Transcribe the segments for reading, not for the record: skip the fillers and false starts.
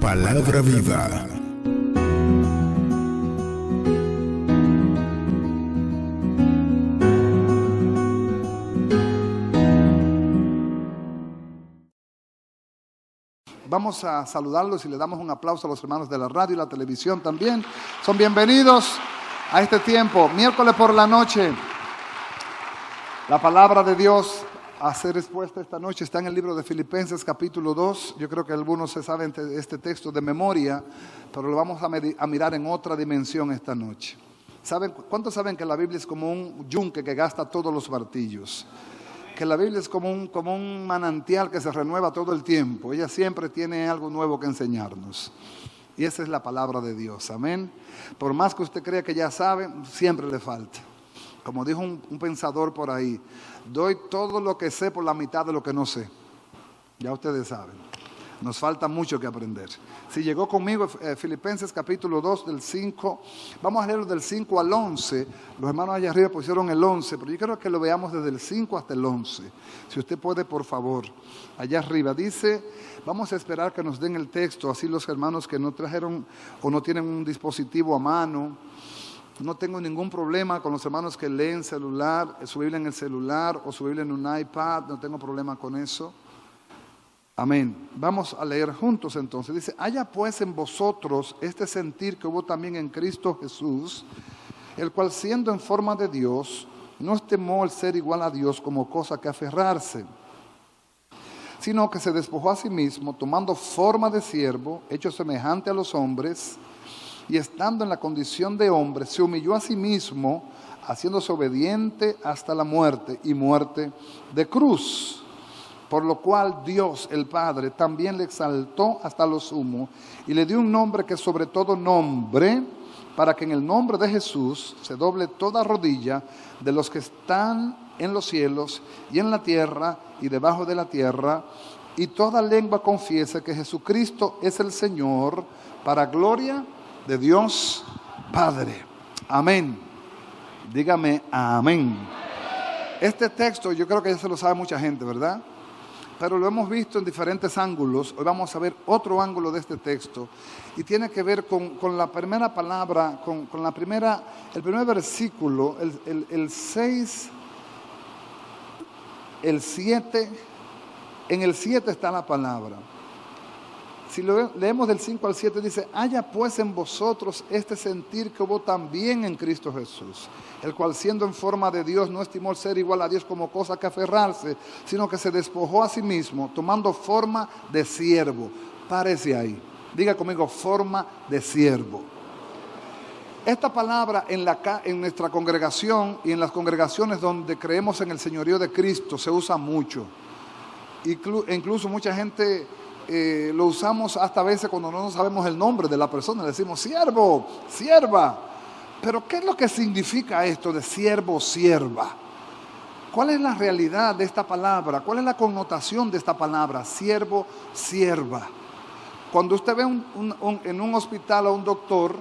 Palabra viva. Vamos a saludarlos y le damos un aplauso a los hermanos de la radio y la televisión también. Son bienvenidos a este tiempo, miércoles por la noche. La palabra de Dios a ser expuesta esta noche está en el libro de Filipenses capítulo 2. Yo creo que algunos se saben este texto de memoria, pero lo vamos a mirar en otra dimensión esta noche. ¿Cuántos saben que la Biblia es como un yunque que gasta todos los martillos? Que la Biblia es como un manantial que se renueva todo el tiempo. Ella siempre tiene algo nuevo que enseñarnos. Y esa es la palabra de Dios, amén. Por más que usted crea que ya sabe, siempre le falta. Como dijo un pensador por ahí, doy todo lo que sé por la mitad de lo que no sé. Ya ustedes saben, nos falta mucho que aprender. Si llegó conmigo, Filipenses capítulo 2 del 5, vamos a leerlo del 5 al 11. Los hermanos allá arriba pusieron el 11, pero yo quiero que lo veamos desde el 5 hasta el 11. Si usted puede, por favor, allá arriba. Dice, vamos a esperar que nos den el texto, así los hermanos que no trajeron o no tienen un dispositivo a mano. No tengo ningún problema con los hermanos que leen celular, su Biblia en el celular o su Biblia en un iPad, no tengo problema con eso. Amén. Vamos a leer juntos entonces. Dice, haya pues en vosotros este sentir que hubo también en Cristo Jesús, el cual siendo en forma de Dios, no estimó el ser igual a Dios como cosa que aferrarse, sino que se despojó a sí mismo, tomando forma de siervo, hecho semejante a los hombres, y estando en la condición de hombre, se humilló a sí mismo, haciéndose obediente hasta la muerte y muerte de cruz. Por lo cual Dios, el Padre, también le exaltó hasta lo sumo y le dio un nombre que sobre todo nombre, para que en el nombre de Jesús se doble toda rodilla de los que están en los cielos y en la tierra y debajo de la tierra, y toda lengua confiese que Jesucristo es el Señor, para gloria de Dios Padre. Amén. Dígame amén. Este texto yo creo que ya se lo sabe mucha gente, ¿verdad? Pero lo hemos visto en diferentes ángulos. Hoy vamos a ver otro ángulo de este texto. Y tiene que ver con la primera palabra, el primer versículo, el 6, el 7. En el 7 está la palabra. Si lo leemos del 5 al 7, dice, haya pues en vosotros este sentir que hubo también en Cristo Jesús, el cual siendo en forma de Dios no estimó el ser igual a Dios como cosa que aferrarse, sino que se despojó a sí mismo, tomando forma de siervo. Párese ahí, diga conmigo, forma de siervo. Esta palabra en nuestra congregación y en las congregaciones donde creemos en el señorío de Cristo se usa mucho. Incluso mucha gente lo usamos hasta a veces cuando no sabemos el nombre de la persona. Le decimos siervo, sierva. Pero ¿qué es lo que significa esto de siervo o sierva? ¿Cuál es la realidad de esta palabra? ¿Cuál es la connotación de esta palabra? Siervo, sierva. Cuando usted ve en un hospital a un doctor,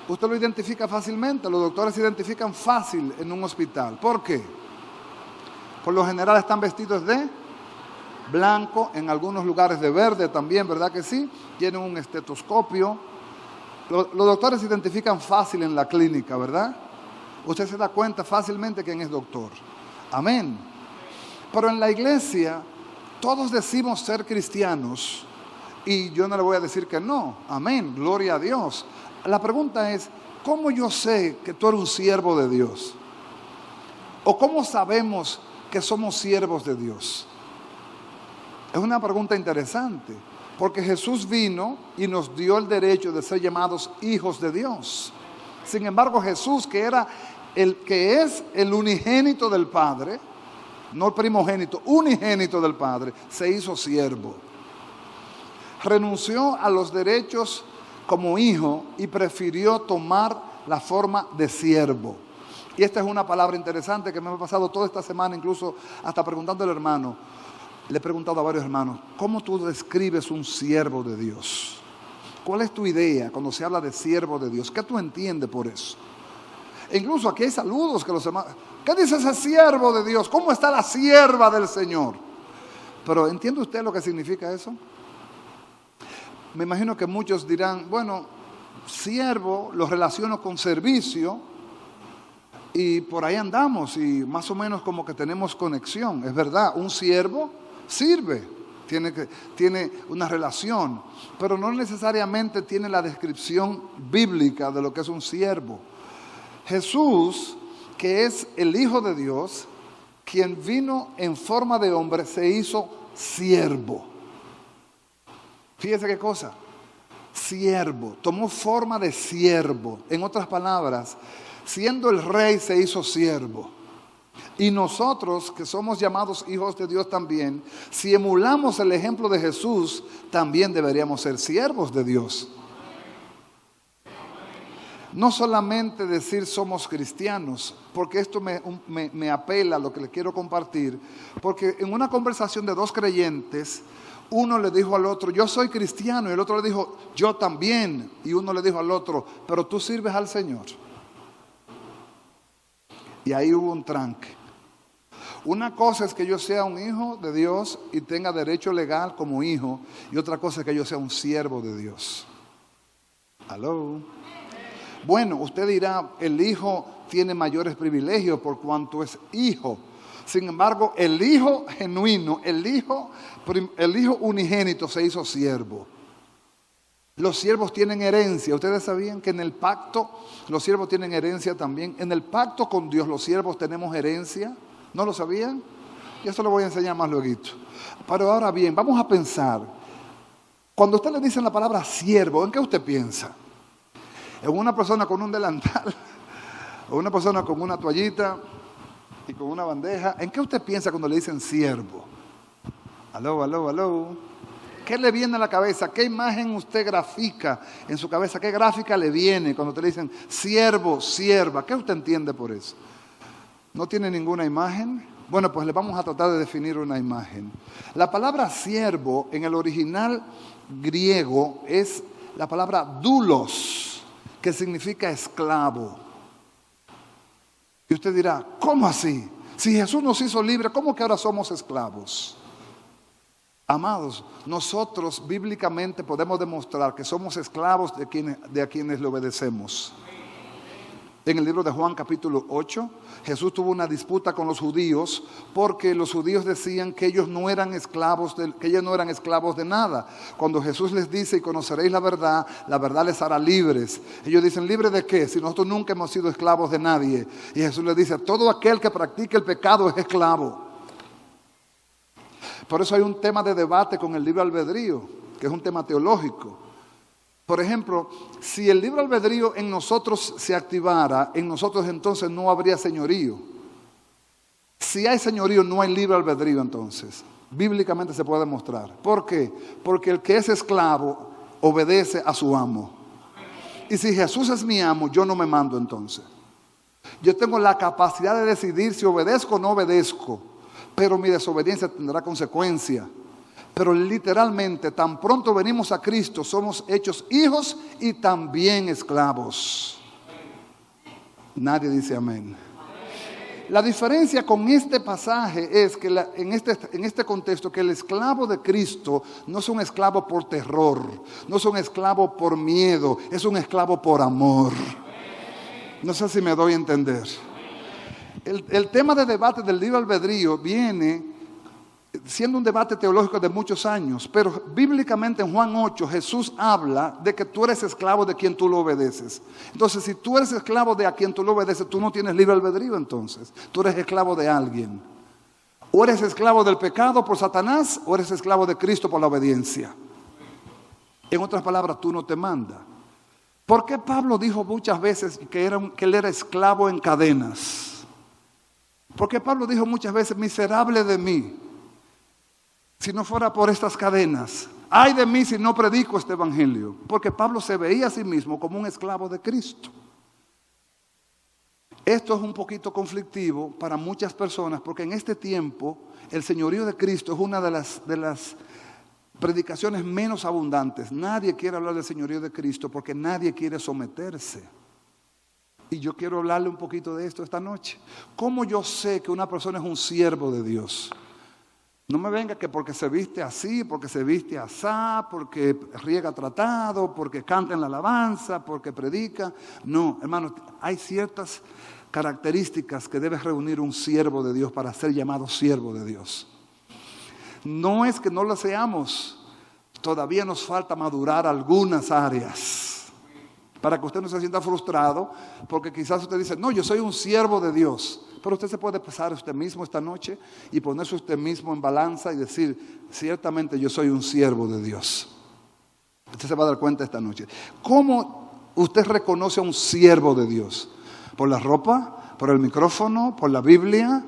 usted lo identifica fácilmente. Los doctores se identifican fácil en un hospital. ¿Por qué? Por lo general están vestidos de blanco, en algunos lugares de verde también, ¿verdad que sí? Tienen un estetoscopio. Los doctores se identifican fácil en la clínica, ¿verdad? Usted se da cuenta fácilmente quién es doctor. Amén. Pero en la iglesia, todos decimos ser cristianos y yo no le voy a decir que no. Amén, gloria a Dios. La pregunta es, ¿cómo yo sé que tú eres un siervo de Dios? ¿O cómo sabemos que somos siervos de Dios? Es una pregunta interesante, porque Jesús vino y nos dio el derecho de ser llamados hijos de Dios. Sin embargo, Jesús, que es el unigénito del Padre, no el primogénito, unigénito del Padre, se hizo siervo. Renunció a los derechos como hijo y prefirió tomar la forma de siervo. Y esta es una palabra interesante que me ha pasado toda esta semana, incluso hasta preguntando al hermano. Le he preguntado a varios hermanos, ¿cómo tú describes un siervo de Dios? ¿Cuál es tu idea cuando se habla de siervo de Dios? ¿Qué tú entiendes por eso? E incluso aquí hay saludos que los hermanos, ¿qué dice ese siervo de Dios? ¿Cómo está la sierva del Señor? Pero ¿entiende usted lo que significa eso? me imagino que muchos dirán, bueno, siervo lo relaciono con servicio y por ahí andamos y más o menos como que tenemos conexión. Es verdad, un siervo sirve, tiene una relación, pero no necesariamente tiene la descripción bíblica de lo que es un siervo. Jesús, que es el Hijo de Dios, quien vino en forma de hombre, se hizo siervo. Fíjese qué cosa, siervo, tomó forma de siervo. En otras palabras, siendo el rey se hizo siervo. Y nosotros, que somos llamados hijos de Dios también, si emulamos el ejemplo de Jesús, también deberíamos ser siervos de Dios. No solamente decir somos cristianos, porque esto me apela a lo que le quiero compartir, porque en una conversación de dos creyentes, uno le dijo al otro, yo soy cristiano, y el otro le dijo, yo también, y uno le dijo al otro, pero tú sirves al Señor. Y ahí hubo un tranque. Una cosa es que yo sea un hijo de Dios y tenga derecho legal como hijo, y otra cosa es que yo sea un siervo de Dios. ¿Aló? Bueno, usted dirá, el hijo tiene mayores privilegios por cuanto es hijo. Sin embargo, el hijo genuino, el hijo unigénito se hizo siervo. Los siervos tienen herencia. ¿Ustedes sabían que en el pacto los siervos tienen herencia también? En el pacto con Dios los siervos tenemos herencia. ¿No lo sabían? Y eso lo voy a enseñar más luego. Pero ahora bien, vamos a pensar. Cuando usted le dice la palabra siervo, ¿en qué usted piensa? ¿En una persona con un delantal? ¿O una persona con una toallita y con una bandeja? ¿En qué usted piensa cuando le dicen siervo? Aló, aló, aló. ¿Qué le viene a la cabeza? ¿Qué imagen usted grafica en su cabeza? ¿Qué gráfica le viene cuando te le dicen siervo, sierva? ¿Qué usted entiende por eso? ¿No tiene ninguna imagen? Bueno, pues le vamos a tratar de definir una imagen. La palabra siervo en el original griego es la palabra doulos, que significa esclavo. Y usted dirá, ¿cómo así? Si Jesús nos hizo libres, ¿cómo que ahora somos esclavos? Amados, nosotros bíblicamente podemos demostrar que somos esclavos de a quienes le obedecemos. En el libro de Juan capítulo 8, Jesús tuvo una disputa con los judíos porque los judíos decían que ellos no eran esclavos de nada. Cuando Jesús les dice, y conoceréis la verdad les hará libres. Ellos dicen, ¿libres de qué? Si nosotros nunca hemos sido esclavos de nadie. Y Jesús les dice, todo aquel que practique el pecado es esclavo. Por eso hay un tema de debate con el libre albedrío, que es un tema teológico. Por ejemplo, si el libre albedrío en nosotros se activara, en nosotros entonces no habría señorío. Si hay señorío, no hay libre albedrío entonces. Bíblicamente se puede demostrar. ¿Por qué? Porque el que es esclavo obedece a su amo. Y si Jesús es mi amo, yo no me mando entonces. Yo tengo la capacidad de decidir si obedezco o no obedezco, pero mi desobediencia tendrá consecuencia. Pero literalmente, tan pronto venimos a Cristo, somos hechos hijos y también esclavos. Nadie dice amén. La diferencia con este pasaje es que en este contexto, que el esclavo de Cristo no es un esclavo por terror, no es un esclavo por miedo, es un esclavo por amor. No sé si me doy a entender. El tema de debate del libre albedrío viene siendo un debate teológico de muchos años, pero bíblicamente en Juan 8 Jesús habla de que tú eres esclavo de quien tú lo obedeces. Entonces, si tú eres esclavo de a quien tú lo obedeces, tú no tienes libre albedrío entonces. Tú eres esclavo de alguien. O eres esclavo del pecado por Satanás, o eres esclavo de Cristo por la obediencia. En otras palabras, tú no te mandas. ¿Por qué Pablo dijo muchas veces que él era esclavo en cadenas? ¿Por qué Pablo dijo muchas veces, miserable de mí? Si no fuera por estas cadenas, ay de mí si no predico este evangelio. Porque Pablo se veía a sí mismo como un esclavo de Cristo. Esto es un poquito conflictivo para muchas personas, porque en este tiempo el señorío de Cristo es una de las predicaciones menos abundantes. Nadie quiere hablar del señorío de Cristo porque nadie quiere someterse. Y yo quiero hablarle un poquito de esto esta noche. ¿Cómo yo sé que una persona es un siervo de Dios? No me venga que porque se viste así, porque se viste asá, porque riega tratado, porque canta en la alabanza, porque predica. No, hermano, hay ciertas características que debe reunir un siervo de Dios para ser llamado siervo de Dios. No es que no lo seamos, todavía nos falta madurar algunas áreas. Para que usted no se sienta frustrado, porque quizás usted dice, no, yo soy un siervo de Dios. Pero usted se puede pesar usted mismo esta noche y ponerse usted mismo en balanza y decir, ciertamente yo soy un siervo de Dios. Usted se va a dar cuenta esta noche. ¿Cómo usted reconoce a un siervo de Dios? ¿Por la ropa? ¿Por el micrófono? ¿Por la Biblia?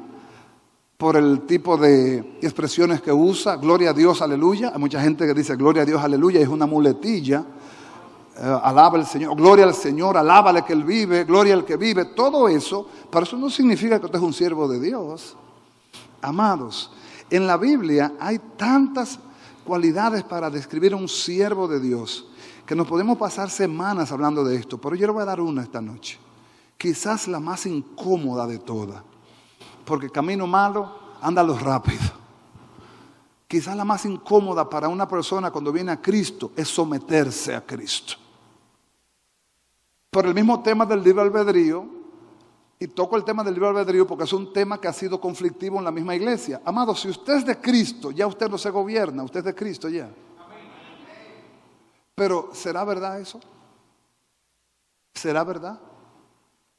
¿Por el tipo de expresiones que usa? Gloria a Dios, aleluya. Hay mucha gente que dice gloria a Dios, aleluya, y es una muletilla. Alaba al Señor, gloria al Señor, alábale que Él vive, gloria al que vive, todo eso, pero eso no significa que usted es un siervo de Dios. Amados, en la Biblia hay tantas cualidades para describir a un siervo de Dios que nos podemos pasar semanas hablando de esto, pero yo le voy a dar una esta noche, quizás la más incómoda de todas, porque camino malo, ándalo rápido. Quizás la más incómoda para una persona cuando viene a Cristo es someterse a Cristo. Por el mismo tema del libre albedrío, y toco el tema del libre albedrío porque es un tema que ha sido conflictivo en la misma iglesia. Amado, si usted es de Cristo, ya usted no se gobierna, usted es de Cristo ya. Pero ¿será verdad eso? ¿Será verdad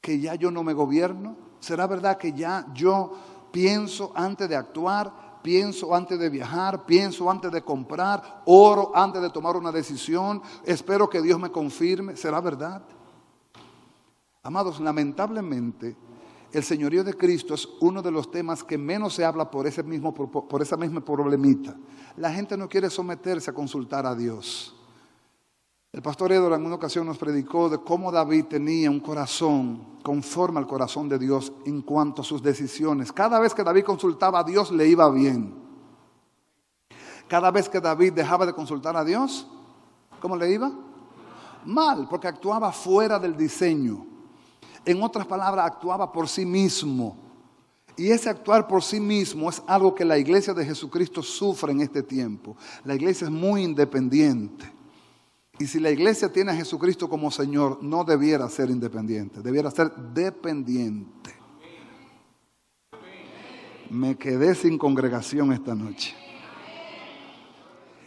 que ya yo no me gobierno? ¿Será verdad que ya yo pienso antes de actuar? Pienso antes de viajar, pienso antes de comprar, oro antes de tomar una decisión, espero que Dios me confirme? ¿Será verdad? Amados, lamentablemente, el señorío de Cristo es uno de los temas que menos se habla por esa misma problemita. La gente no quiere someterse a consultar a Dios. El pastor Edward en una ocasión nos predicó de cómo David tenía un corazón conforme al corazón de Dios en cuanto a sus decisiones. Cada vez que David consultaba a Dios le iba bien. Cada vez que David dejaba de consultar a Dios, ¿cómo le iba? Mal, porque actuaba fuera del diseño. En otras palabras, actuaba por sí mismo. Y ese actuar por sí mismo es algo que la iglesia de Jesucristo sufre en este tiempo. La iglesia es muy independiente. Y si la iglesia tiene a Jesucristo como Señor, no debiera ser independiente, debiera ser dependiente. Me quedé sin congregación esta noche.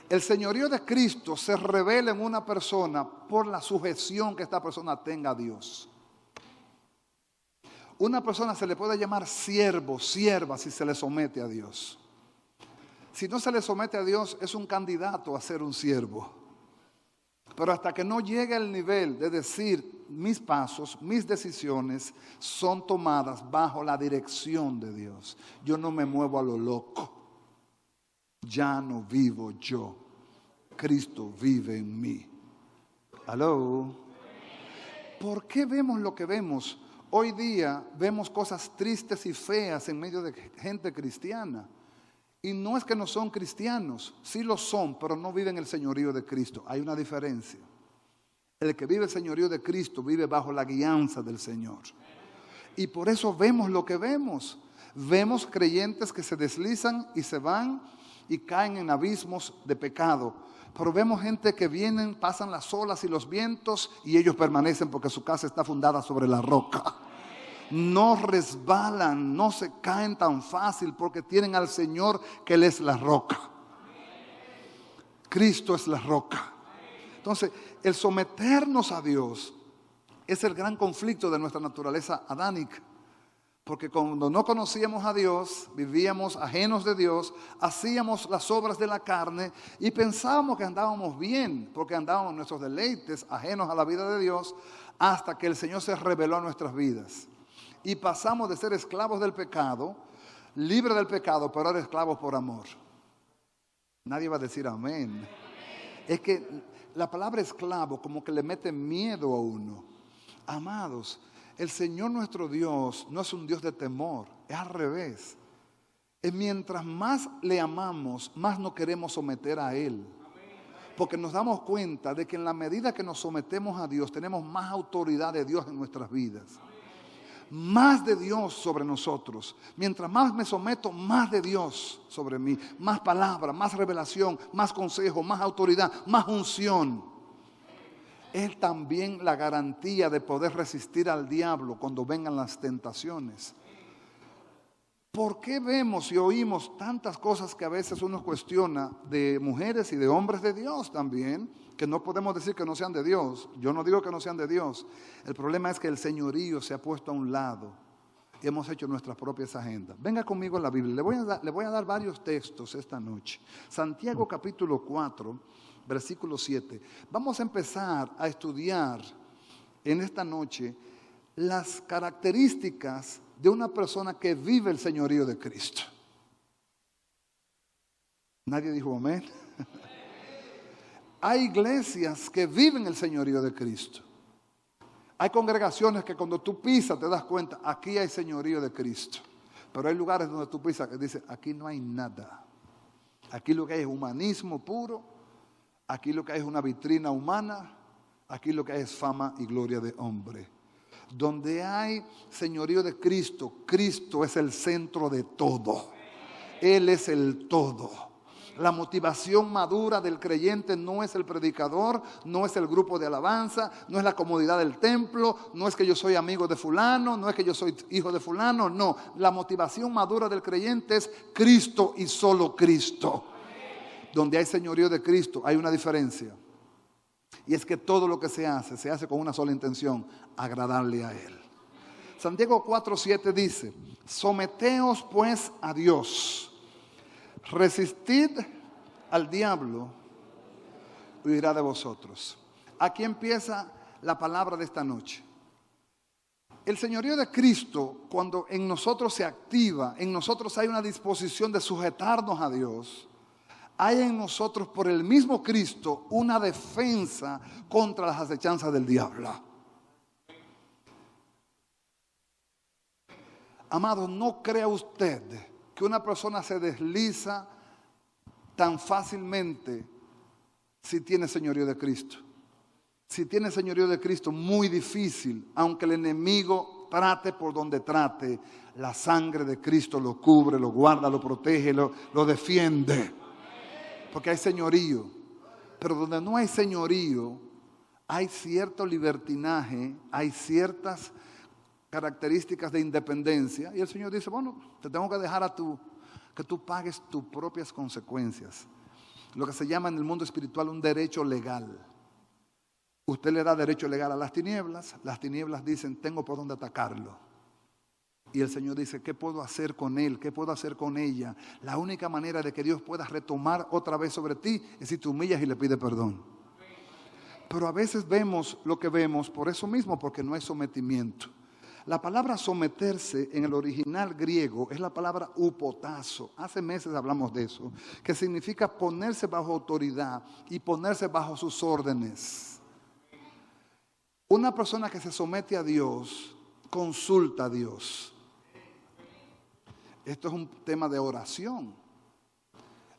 El señorío de Cristo se revela en una persona por la sujeción que esta persona tenga a Dios. Una persona se le puede llamar siervo, sierva, si se le somete a Dios. Si no se le somete a Dios, es un candidato a ser un siervo. Pero hasta que no llegue al nivel de decir mis pasos, mis decisiones son tomadas bajo la dirección de Dios. Yo no me muevo a lo loco. Ya no vivo yo. Cristo vive en mí. ¿Aló? ¿Por qué vemos lo que vemos? Hoy día vemos cosas tristes y feas en medio de gente cristiana. Y no es que no son cristianos, sí lo son, pero no viven el señorío de Cristo. Hay una diferencia. El que vive el señorío de Cristo vive bajo la guianza del Señor. Y por eso vemos lo que vemos. Vemos creyentes que se deslizan y se van y caen en abismos de pecado. Pero vemos gente que vienen, pasan las olas y los vientos y ellos permanecen porque su casa está fundada sobre la roca. No resbalan, no se caen tan fácil porque tienen al Señor que Él es la roca. Cristo es la roca. Entonces, el someternos a Dios es el gran conflicto de nuestra naturaleza adánica. Porque cuando no conocíamos a Dios, vivíamos ajenos de Dios, hacíamos las obras de la carne y pensábamos que andábamos bien, porque andábamos en nuestros deleites, ajenos a la vida de Dios, hasta que el Señor se reveló a nuestras vidas. Y pasamos de ser esclavos del pecado, libres del pecado, pero ahora esclavos por amor. Nadie va a decir amén. Es que la palabra esclavo como que le mete miedo a uno. Amados, el Señor nuestro Dios no es un Dios de temor, es al revés. Es mientras más le amamos, más nos queremos someter a Él. Porque nos damos cuenta de que en la medida que nos sometemos a Dios, tenemos más autoridad de Dios en nuestras vidas. más de Dios sobre nosotros. Mientras más me someto, más de Dios sobre mí. Más palabra, más revelación, más consejo, más autoridad, más unción. Es también la garantía de poder resistir al diablo cuando vengan las tentaciones. ¿Por qué vemos y oímos tantas cosas que a veces uno cuestiona de mujeres y de hombres de Dios también, que no podemos decir que no sean de Dios? Yo no digo que no sean de Dios. El problema es que el señorío se ha puesto a un lado y hemos hecho nuestras propias agendas. Venga conmigo a la Biblia. Le voy a dar varios textos esta noche. Santiago capítulo 4, versículo 7. Vamos a empezar a estudiar en esta noche las características de una persona que vive el señorío de Cristo. ¿Nadie dijo amén? Hay iglesias que viven el señorío de Cristo. Hay congregaciones que cuando tú pisas te das cuenta, aquí hay señorío de Cristo. Pero hay lugares donde tú pisas que dice, aquí no hay nada. Aquí lo que hay es humanismo puro. Aquí lo que hay es una vitrina humana. Aquí lo que hay es fama y gloria de hombre. Donde hay señorío de Cristo, Cristo es el centro de todo. Él es el todo. La motivación madura del creyente no es el predicador, no es el grupo de alabanza, no es la comodidad del templo, no es que yo soy amigo de fulano, no es que yo soy hijo de fulano, no. La motivación madura del creyente es Cristo y solo Cristo. Donde hay señorío de Cristo hay una diferencia. Y es que todo lo que se hace con una sola intención, agradarle a Él. Santiago 4:7 dice, someteos pues a Dios, resistid al diablo, huirá de vosotros. Aquí empieza la palabra de esta noche. El señorío de Cristo, cuando en nosotros se activa, en nosotros hay una disposición de sujetarnos a Dios. Hay en nosotros por el mismo Cristo una defensa contra las acechanzas del diablo. Amado, no crea usted que una persona se desliza tan fácilmente si tiene señorío de Cristo. Si tiene señorío de Cristo, muy difícil, aunque el enemigo trate por donde trate, la sangre de Cristo lo cubre, lo guarda, lo protege, lo defiende. Porque hay señorío, pero donde no hay señorío, hay cierto libertinaje, hay ciertas características de independencia. Y el Señor dice, bueno, te tengo que dejar que tú pagues tus propias consecuencias. Lo que se llama en el mundo espiritual un derecho legal. Usted le da derecho legal a las tinieblas dicen, tengo por dónde atacarlo. Y el Señor dice, ¿qué puedo hacer con él? ¿Qué puedo hacer con ella? La única manera de que Dios pueda retomar otra vez sobre ti es si te humillas y le pides perdón. Pero a veces vemos lo que vemos por eso mismo, porque no hay sometimiento. La palabra someterse en el original griego es la palabra hupotazo. Hace meses hablamos de eso, que significa ponerse bajo autoridad y ponerse bajo sus órdenes. Una persona que se somete a Dios, consulta a Dios. Esto es un tema de oración.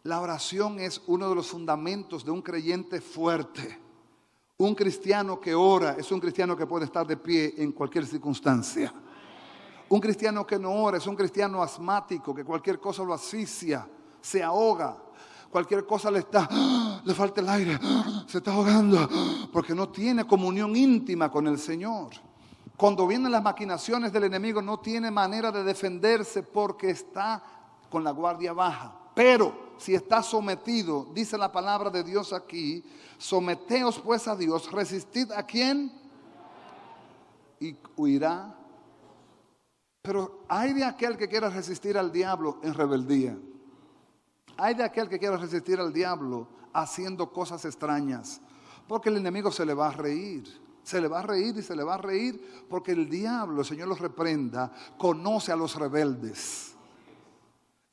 La oración es uno de los fundamentos de un creyente fuerte. Un cristiano que ora es un cristiano que puede estar de pie en cualquier circunstancia. Un cristiano que no ora es un cristiano asmático, que cualquier cosa lo asfixia, se ahoga. Cualquier cosa le falta el aire, se está ahogando, porque no tiene comunión íntima con el Señor. Cuando vienen las maquinaciones del enemigo no tiene manera de defenderse porque está con la guardia baja. Pero si está sometido, dice la palabra de Dios aquí, someteos pues a Dios, resistid a quién y huirá. Pero hay de aquel que quiera resistir al diablo en rebeldía. Hay de aquel que quiera resistir al diablo haciendo cosas extrañas, porque el enemigo se le va a reír. Se le va a reír y se le va a reír porque el diablo, el Señor los reprenda, conoce a los rebeldes.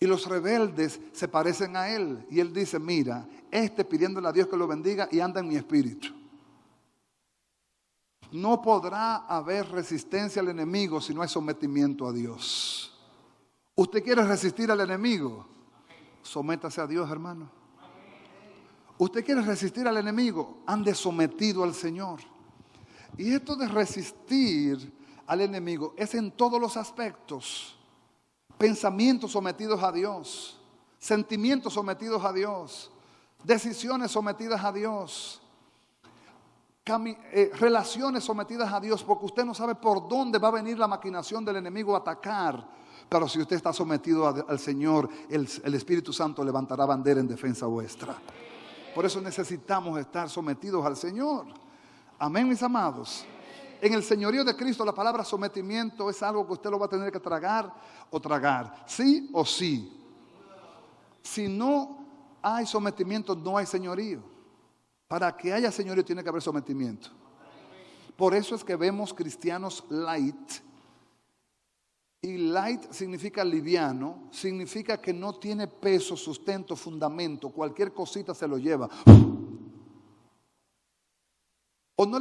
Y los rebeldes se parecen a él. Y él dice, mira, pidiéndole a Dios que lo bendiga y anda en mi espíritu. No podrá haber resistencia al enemigo si no hay sometimiento a Dios. ¿Usted quiere resistir al enemigo? Sométase a Dios, hermano. ¿Usted quiere resistir al enemigo? Ande sometido al Señor. Y esto de resistir al enemigo es en todos los aspectos. Pensamientos sometidos a Dios, sentimientos sometidos a Dios, decisiones sometidas a Dios, relaciones sometidas a Dios, porque usted no sabe por dónde va a venir la maquinación del enemigo a atacar. Pero si usted está sometido al Señor, el Espíritu Santo levantará bandera en defensa vuestra. Por eso necesitamos estar sometidos al Señor. Amén, mis amados. En el señorío de Cristo, la palabra sometimiento es algo que usted lo va a tener que tragar o tragar. Sí o sí. Si no hay sometimiento, no hay señorío. Para que haya señorío tiene que haber sometimiento. Por eso es que vemos cristianos light. Y light significa liviano, significa que no tiene peso, sustento, fundamento. Cualquier cosita se lo lleva. O no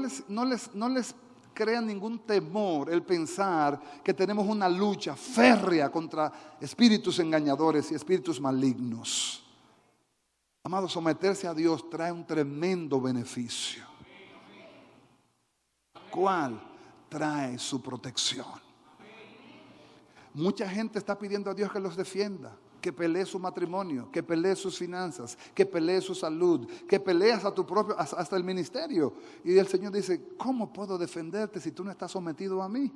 les crea ningún temor el pensar que tenemos una lucha férrea contra espíritus engañadores y espíritus malignos. Amado, someterse a Dios trae un tremendo beneficio. ¿Cuál? Trae su protección. Mucha gente está pidiendo a Dios que los defienda, que pelee su matrimonio, que pelee sus finanzas, que pelee su salud, que peleas hasta el ministerio. Y el Señor dice, ¿cómo puedo defenderte si tú no estás sometido a mí?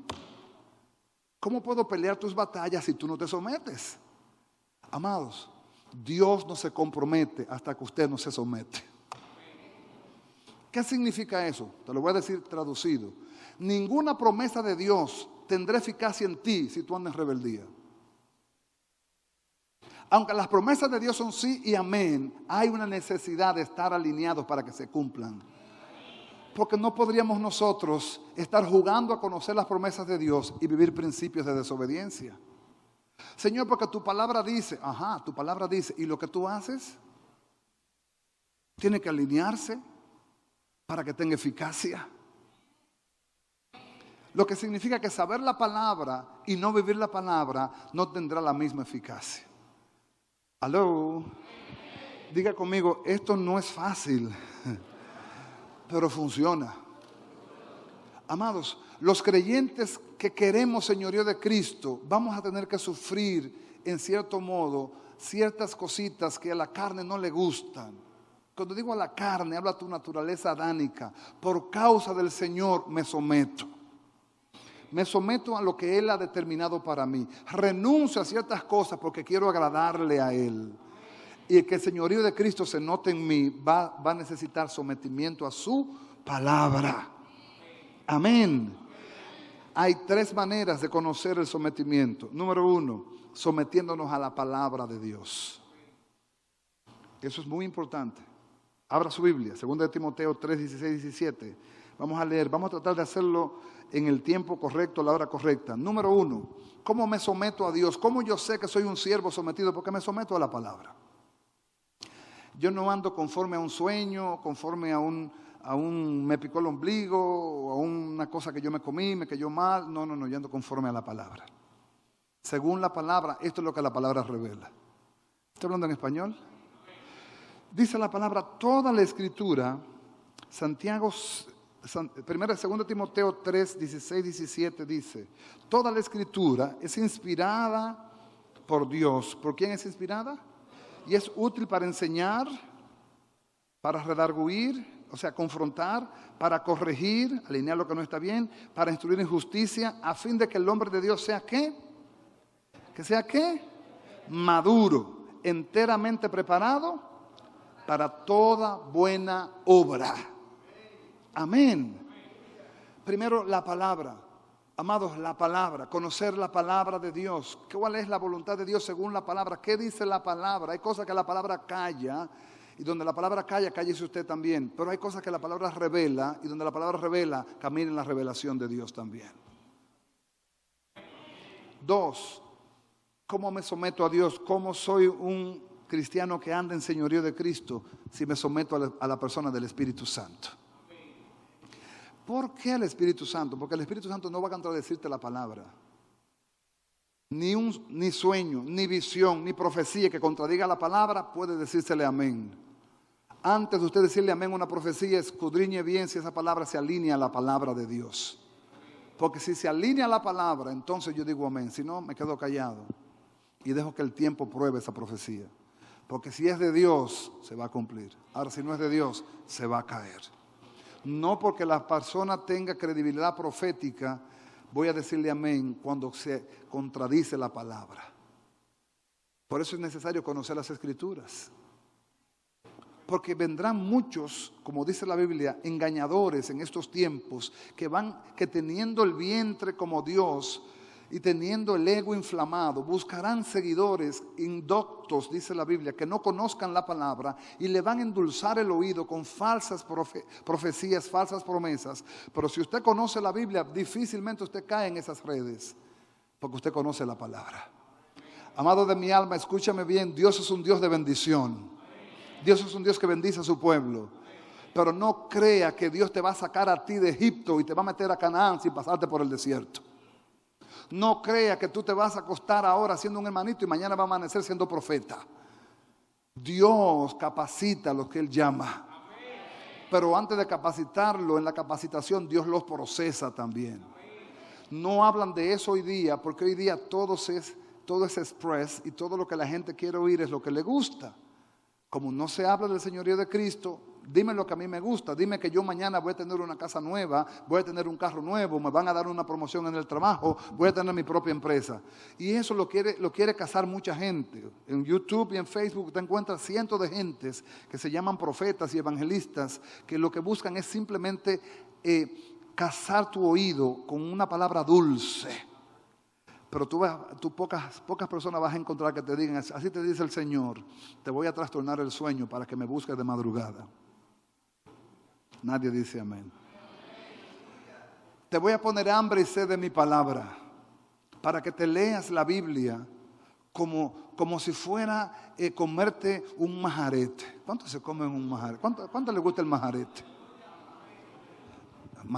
¿Cómo puedo pelear tus batallas si tú no te sometes? Amados, Dios no se compromete hasta que usted no se somete. ¿Qué significa eso? Te lo voy a decir traducido. Ninguna promesa de Dios tendrá eficacia en ti si tú andas en rebeldía. Aunque las promesas de Dios son sí y amén, hay una necesidad de estar alineados para que se cumplan. Porque no podríamos nosotros estar jugando a conocer las promesas de Dios y vivir principios de desobediencia. Señor, porque tu palabra dice, tu palabra dice, y lo que tú haces tiene que alinearse para que tenga eficacia. Lo que significa que saber la palabra y no vivir la palabra no tendrá la misma eficacia. Aló, diga conmigo, esto no es fácil, pero funciona. Amados, los creyentes que queremos señorío de Cristo, vamos a tener que sufrir en cierto modo ciertas cositas que a la carne no le gustan. Cuando digo a la carne, habla tu naturaleza adánica. Por causa del Señor me someto. Me someto a lo que Él ha determinado para mí. Renuncio a ciertas cosas porque quiero agradarle a Él. Y que el señorío de Cristo se note en mí va a necesitar sometimiento a su palabra. Amén. Hay 3 maneras de conocer el sometimiento. Número 1, sometiéndonos a la palabra de Dios. Eso es muy importante. Abra su Biblia, 2 Timoteo 3, 16, 17. Vamos a leer, vamos a tratar de hacerlo en el tiempo correcto, a la hora correcta. Número 1, ¿cómo me someto a Dios? ¿Cómo yo sé que soy un siervo sometido? Porque me someto a la palabra. Yo no ando conforme a un sueño, conforme a un me picó el ombligo, o a una cosa que yo me comí, me cayó mal. No, yo ando conforme a la palabra. Según la palabra, esto es lo que la palabra revela. ¿Estoy hablando en español? Dice la palabra, toda la escritura, Santiago, 2 Timoteo 3, 16, 17 dice, toda la escritura es inspirada por Dios. ¿Por quién es inspirada? Y es útil para enseñar, para redarguir, o sea, confrontar, para corregir, alinear lo que no está bien, para instruir en justicia, a fin de que el hombre de Dios sea ¿qué? ¿Que sea qué? Maduro, enteramente preparado para toda buena obra. Amén. Primero la palabra. Amados, la palabra, conocer la palabra de Dios. ¿Cuál es la voluntad de Dios según la palabra? ¿Qué dice la palabra? Hay cosas que la palabra calla, y donde la palabra calla, cállese usted también. Pero hay cosas que la palabra revela, y donde la palabra revela, camine en la revelación de Dios también. 2, ¿cómo me someto a Dios? ¿Cómo soy un cristiano que anda en señorío de Cristo si me someto a la persona del Espíritu Santo? ¿Por qué el Espíritu Santo? Porque el Espíritu Santo no va a contradecirte la palabra. Ni sueño, ni visión, ni profecía que contradiga la palabra puede decírsele amén. Antes de usted decirle amén a una profecía, escudriñe bien si esa palabra se alinea a la palabra de Dios. Porque si se alinea la palabra, entonces yo digo amén. Si no, me quedo callado y dejo que el tiempo pruebe esa profecía. Porque si es de Dios, se va a cumplir. Ahora, si no es de Dios, se va a caer. No porque la persona tenga credibilidad profética, voy a decirle amén cuando se contradice la palabra. Por eso es necesario conocer las Escrituras. Porque vendrán muchos, como dice la Biblia, engañadores en estos tiempos, que teniendo el vientre como Dios y teniendo el ego inflamado, buscarán seguidores indoctos, dice la Biblia, que no conozcan la palabra y le van a endulzar el oído con falsas profecías, falsas promesas. Pero si usted conoce la Biblia, difícilmente usted cae en esas redes, porque usted conoce la palabra. Amado de mi alma, escúchame bien, Dios es un Dios de bendición. Dios es un Dios que bendice a su pueblo. Pero no crea que Dios te va a sacar a ti de Egipto y te va a meter a Canaán sin pasarte por el desierto. No crea que tú te vas a acostar ahora siendo un hermanito y mañana va a amanecer siendo profeta. Dios capacita a los que Él llama. Pero antes de capacitarlo, en la capacitación Dios los procesa también. No hablan de eso hoy día, porque hoy día todo es express y todo lo que la gente quiere oír es lo que le gusta. Como no se habla del señorío de Cristo, dime lo que a mí me gusta. Dime que yo mañana voy a tener una casa nueva, voy a tener un carro nuevo, me van a dar una promoción en el trabajo, voy a tener mi propia empresa. Y eso lo quiere cazar mucha gente. En YouTube y en Facebook te encuentras cientos de gentes que se llaman profetas y evangelistas, que lo que buscan es simplemente cazar tu oído con una palabra dulce. Pero tú pocas personas vas a encontrar que te digan, así te dice el Señor, te voy a trastornar el sueño para que me busques de madrugada. Nadie dice amén. Te voy a poner hambre y sed de mi palabra, para que te leas la Biblia como si fuera comerte un majarete. ¿Cuánto se come un majarete? ¿Cuánto le gusta el majarete?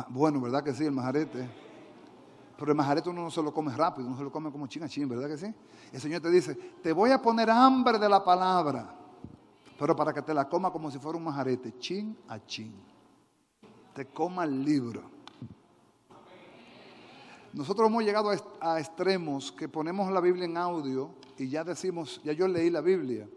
Bueno, ¿verdad que sí, el majarete? Pero el majarete uno no se lo come rápido, uno se lo come como chin a chin, ¿verdad que sí? El Señor te dice, te voy a poner hambre de la palabra, pero para que te la coma como si fuera un majarete, chin a chin. Te coma el libro. Nosotros hemos llegado a extremos que ponemos la Biblia en audio y ya decimos, ya yo leí la Biblia.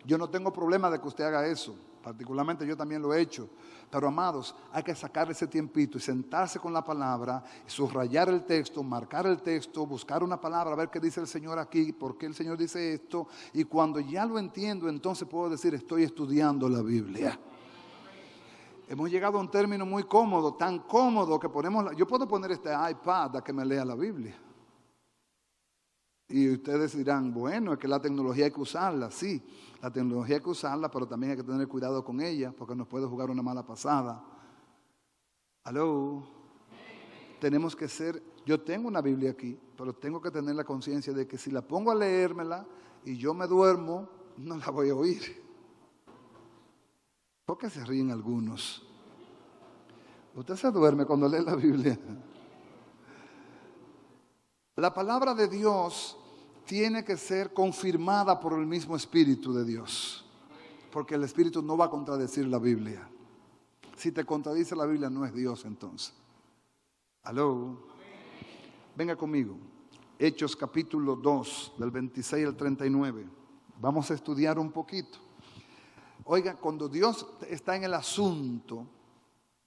Yo no tengo problema de que usted haga eso, particularmente yo también lo he hecho. Pero amados, hay que sacar ese tiempito y sentarse con la palabra, subrayar el texto, marcar el texto, buscar una palabra, ver qué dice el Señor aquí, por qué el Señor dice esto. Y cuando ya lo entiendo, entonces puedo decir, estoy estudiando la Biblia. Hemos llegado a un término muy cómodo, tan cómodo que yo puedo poner este iPad a que me lea la Biblia. Y ustedes dirán, bueno, es que la tecnología hay que usarla. Sí, la tecnología hay que usarla, pero también hay que tener cuidado con ella, porque nos puede jugar una mala pasada. ¿Aló? Tenemos que yo tengo una Biblia aquí, pero tengo que tener la conciencia de que si la pongo a leérmela y yo me duermo, no la voy a oír. ¿Por qué se ríen algunos? Usted se duerme cuando lee la Biblia. La palabra de Dios tiene que ser confirmada por el mismo Espíritu de Dios, porque el Espíritu no va a contradecir la Biblia. Si te contradice la Biblia, no es Dios entonces. ¿Aló? Venga conmigo. Hechos capítulo 2, del 26 al 39. Vamos a estudiar un poquito. Oiga, cuando Dios está en el asunto,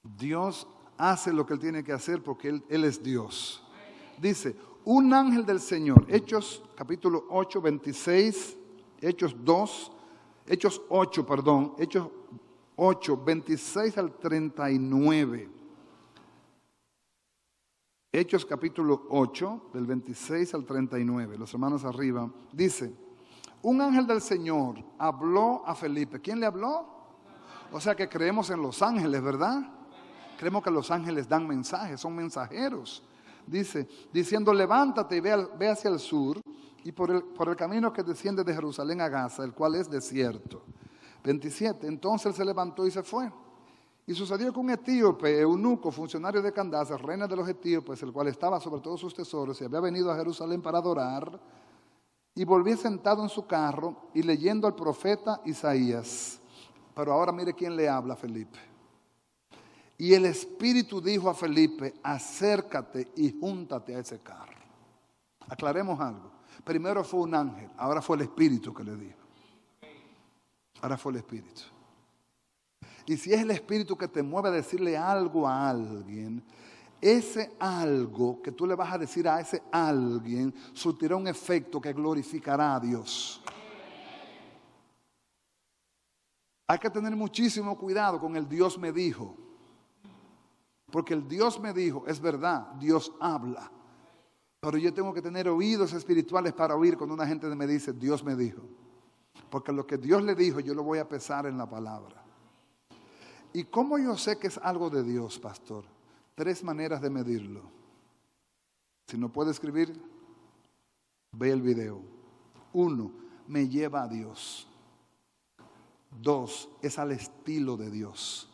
Dios hace lo que Él tiene que hacer porque Él es Dios. Dice, un ángel del Señor, Hechos capítulo 8, 26, Hechos 8, 26 al 39. Hechos capítulo 8, del 26 al 39, los hermanos arriba, dice, un ángel del Señor habló a Felipe. ¿Quién le habló? O sea que creemos en los ángeles, ¿verdad? Creemos que los ángeles dan mensajes, son mensajeros. Dice, diciendo, levántate y ve hacia el sur y por el camino que desciende de Jerusalén a Gaza, el cual es desierto. 27, entonces él se levantó y se fue. Y sucedió que un etíope, eunuco, funcionario de Candace, reina de los etíopes, el cual estaba sobre todos sus tesoros y había venido a Jerusalén para adorar, y volvía sentado en su carro y leyendo al profeta Isaías. Pero ahora mire quién le habla a Felipe. Y el Espíritu dijo a Felipe, acércate y júntate a ese carro. Aclaremos algo. Primero fue un ángel, ahora fue el Espíritu que le dijo. Ahora fue el Espíritu. Y si es el Espíritu que te mueve a decirle algo a alguien, ese algo que tú le vas a decir a ese alguien surtirá un efecto que glorificará a Dios. Hay que tener muchísimo cuidado con el Dios me dijo. Porque el Dios me dijo, es verdad, Dios habla. Pero yo tengo que tener oídos espirituales para oír cuando una gente me dice, Dios me dijo. Porque lo que Dios le dijo, yo lo voy a pesar en la palabra. ¿Y cómo yo sé que es algo de Dios, pastor? 3 maneras de medirlo. Si no puede escribir, ve el video. 1, me lleva a Dios. 2, es al estilo de Dios.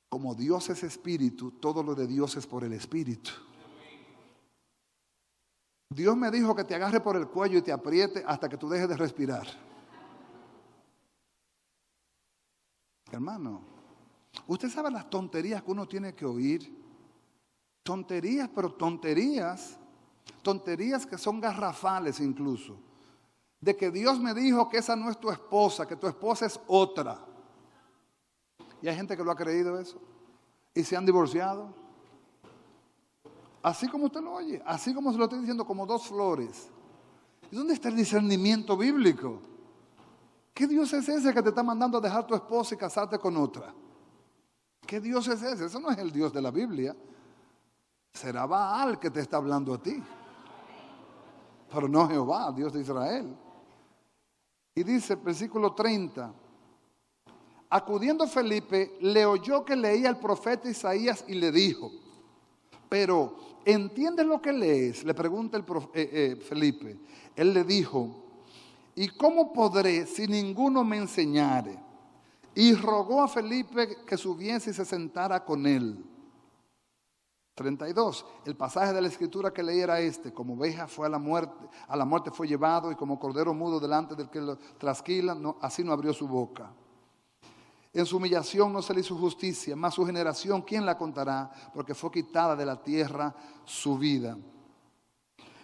Como Dios es espíritu, todo lo de Dios es por el espíritu. Dios me dijo que te agarre por el cuello y te apriete hasta que tú dejes de respirar. Hermano, usted sabe las tonterías que uno tiene que oír. Tonterías, pero tonterías. Tonterías que son garrafales incluso. De que Dios me dijo que esa no es tu esposa, que tu esposa es otra. Y hay gente que lo ha creído eso. Y se han divorciado. Así como usted lo oye. Así como se lo estoy diciendo, como 2 flores. ¿Y dónde está el discernimiento bíblico? ¿Qué Dios es ese que te está mandando a dejar tu esposa y casarte con otra? ¿Qué Dios es ese? Eso no es el Dios de la Biblia. Será Baal que te está hablando a ti. Pero no Jehová, Dios de Israel. Y dice, versículo 30. Acudiendo Felipe, le oyó que leía el profeta Isaías y le dijo, pero ¿entiendes lo que lees? Le pregunta Felipe. Él le dijo, ¿y cómo podré si ninguno me enseñare? Y rogó a Felipe que subiese y se sentara con él. 32. El pasaje de la escritura que leí era este: como oveja fue a la muerte fue llevado, y como cordero mudo delante del que lo trasquila, así no abrió su boca. En su humillación no se le hizo justicia, mas su generación, ¿quién la contará? Porque fue quitada de la tierra su vida.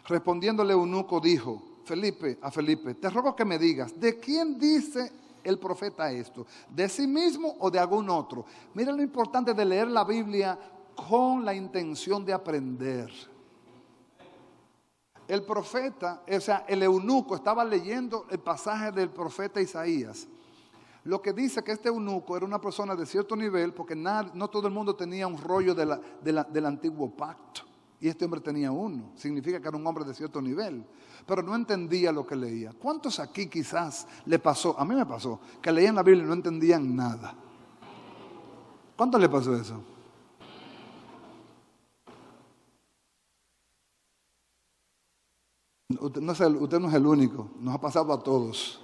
Respondiéndole eunuco dijo a Felipe, te ruego que me digas, ¿de quién dice el profeta esto? ¿De sí mismo o de algún otro? Mira lo importante de leer la Biblia con la intención de aprender. El profeta, o sea, el eunuco estaba leyendo el pasaje del profeta Isaías. Lo que dice que este eunuco era una persona de cierto nivel, porque no todo el mundo tenía un rollo del antiguo pacto. Y este hombre tenía uno. Significa que era un hombre de cierto nivel. Pero no entendía lo que leía. ¿Cuántos aquí quizás le pasó? A mí me pasó, que leían la Biblia y no entendían nada. ¿Cuántos le pasó eso? Usted no es el único. Nos ha pasado a todos.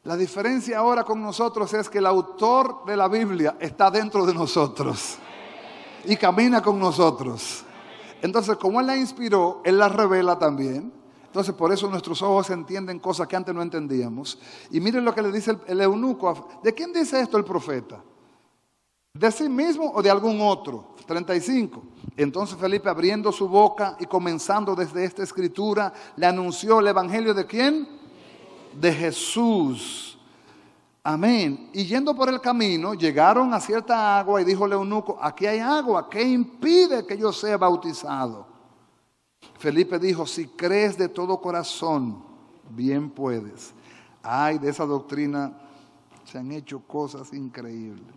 La diferencia ahora con nosotros es que el autor de la Biblia está dentro de nosotros y camina con nosotros. Entonces, como Él la inspiró, Él la revela también. Entonces, por eso nuestros ojos entienden cosas que antes no entendíamos. Y miren lo que le dice el eunuco. ¿De quién dice esto el profeta? ¿De sí mismo o de algún otro? 35. Entonces Felipe, abriendo su boca y comenzando desde esta escritura, le anunció el evangelio ¿de quién? De Jesús. Amén. Y yendo por el camino, llegaron a cierta agua y dijo el eunuco, aquí hay agua, ¿qué impide que yo sea bautizado? Felipe dijo, si crees de todo corazón, bien puedes. Ay, de esa doctrina se han hecho cosas increíbles.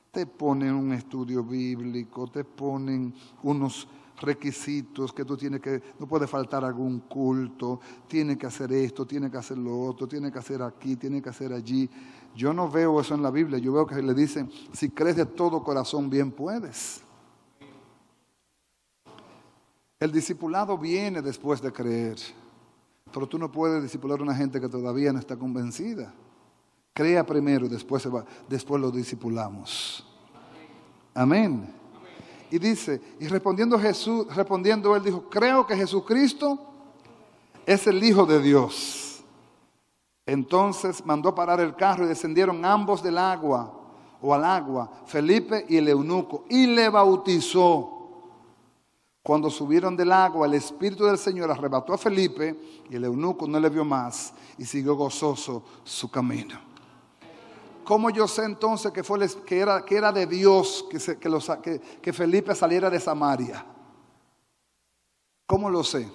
Te ponen un estudio bíblico, te ponen unos requisitos que tú tienes que, no puede faltar algún culto, tiene que hacer esto, tiene que hacer lo otro, tiene que hacer aquí, tiene que hacer allí. Yo no veo eso en la Biblia, yo veo que le dicen, si crees de todo corazón, bien puedes. El discipulado viene después de creer, pero tú no puedes discipular a una gente que todavía no está convencida. Crea primero y después lo discipulamos. Amén. Y dice, y respondiendo él dijo, creo que Jesucristo es el Hijo de Dios. Entonces mandó parar el carro y descendieron ambos del agua. o al agua, Felipe y el eunuco, y le bautizó. Cuando subieron del agua, el Espíritu del Señor arrebató a Felipe y el eunuco no le vio más y siguió gozoso su camino. ¿Cómo yo sé entonces que era de Dios que Felipe saliera de Samaria? ¿Cómo lo sé?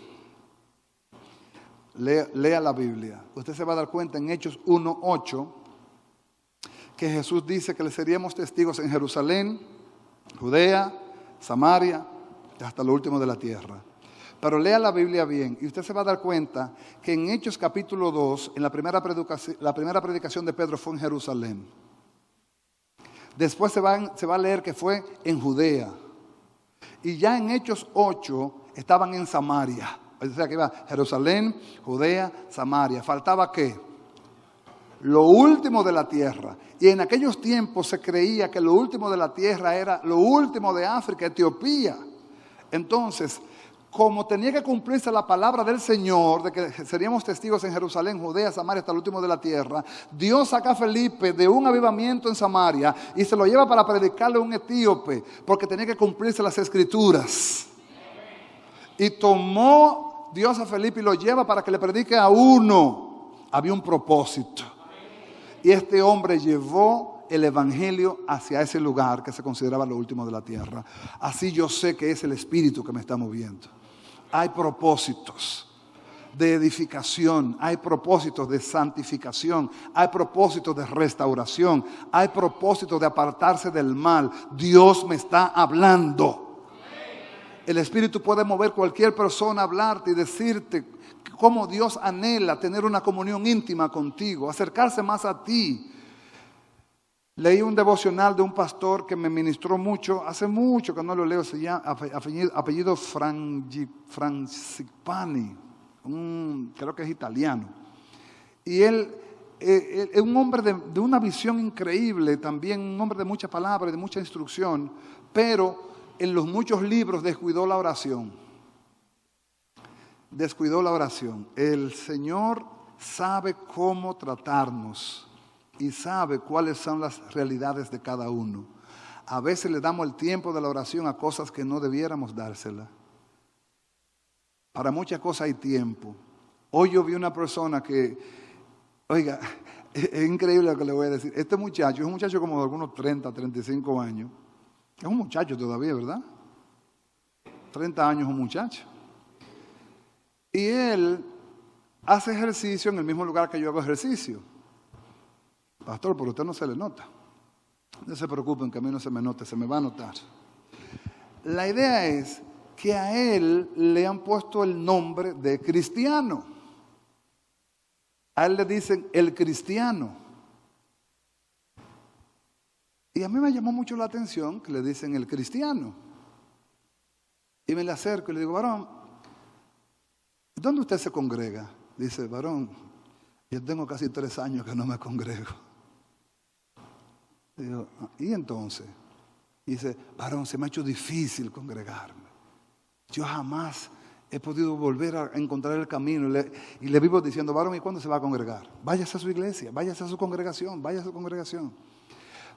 Lea la Biblia. Usted se va a dar cuenta en Hechos 1:8 que Jesús dice que le seríamos testigos en Jerusalén, Judea, Samaria, hasta lo último de la tierra. Pero lea la Biblia bien y usted se va a dar cuenta que en Hechos capítulo 2, en la primera predicación de Pedro fue en Jerusalén. Después se va a leer que fue en Judea. Y ya en Hechos 8 estaban en Samaria. O sea que iba Jerusalén, Judea, Samaria. ¿Faltaba qué? Lo último de la tierra. Y en aquellos tiempos se creía que lo último de la tierra era lo último de África, Etiopía. Entonces, como tenía que cumplirse la palabra del Señor, de que seríamos testigos en Jerusalén, Judea, Samaria, hasta el último de la tierra, Dios saca a Felipe de un avivamiento en Samaria y se lo lleva para predicarle a un etíope, porque tenía que cumplirse las escrituras. Y tomó Dios a Felipe y lo lleva para que le predique a uno. Había un propósito. Y este hombre llevó el evangelio hacia ese lugar que se consideraba lo último de la tierra. Así yo sé que es el Espíritu que me está moviendo. Hay propósitos de edificación, hay propósitos de santificación, hay propósitos de restauración, hay propósitos de apartarse del mal. Dios me está hablando. El Espíritu puede mover cualquier persona a hablarte y decirte cómo Dios anhela tener una comunión íntima contigo, acercarse más a ti. Leí un devocional de un pastor que me ministró mucho, hace mucho que no lo leo, se llama apellido Francipani, creo que es italiano. Y él es un hombre de una visión increíble, también un hombre de mucha palabra y de mucha instrucción, pero en los muchos libros descuidó la oración. Descuidó la oración. El Señor sabe cómo tratarnos y sabe cuáles son las realidades de cada uno. A veces le damos el tiempo de la oración a cosas que no debiéramos dársela. Para muchas cosas hay tiempo. Hoy yo vi una persona que, oiga, es increíble lo que le voy a decir. Este muchacho es un muchacho como de algunos 30, 35 años. Es un muchacho todavía, ¿verdad? 30 años un muchacho. Y él hace ejercicio en el mismo lugar que yo hago ejercicio. Pastor, pero a usted no se le nota. No se preocupen que a mí no se me note, se me va a notar. La idea es que a él le han puesto el nombre de cristiano. A él le dicen el cristiano. Y a mí me llamó mucho la atención que le dicen el cristiano. Y me le acerco y le digo, varón, ¿dónde usted se congrega? Dice, varón, yo tengo casi 3 años que no me congrego. Digo, ¿y entonces? Dice, varón, se me ha hecho difícil congregarme. Yo jamás he podido volver a encontrar el camino. Y le vivo diciendo, varón, ¿y cuándo se va a congregar? Váyase a su iglesia, váyase a su congregación, váyase a su congregación.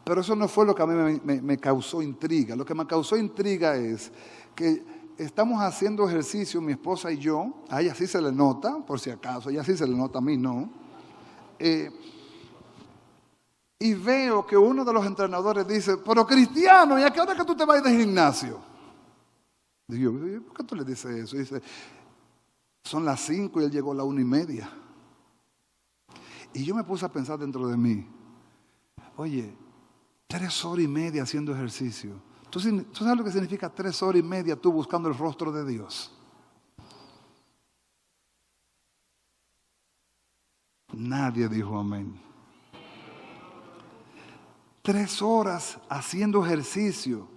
Pero eso no fue lo que a mí me causó intriga. Lo que me causó intriga es que estamos haciendo ejercicio, mi esposa y yo. A ella sí se le nota, por si acaso. A ella sí se le nota, a mí no. Y veo que uno de los entrenadores dice, pero cristiano, ¿y a qué hora que tú te vas del gimnasio? Digo, ¿por qué tú le dices eso? Y dice, son las 5 y él llegó a las 1:30. Y yo me puse a pensar dentro de mí, oye, 3 horas y media haciendo ejercicio. ¿Tú sabes lo que significa 3 horas y media tú buscando el rostro de Dios? Nadie dijo amén. 3 horas haciendo ejercicio.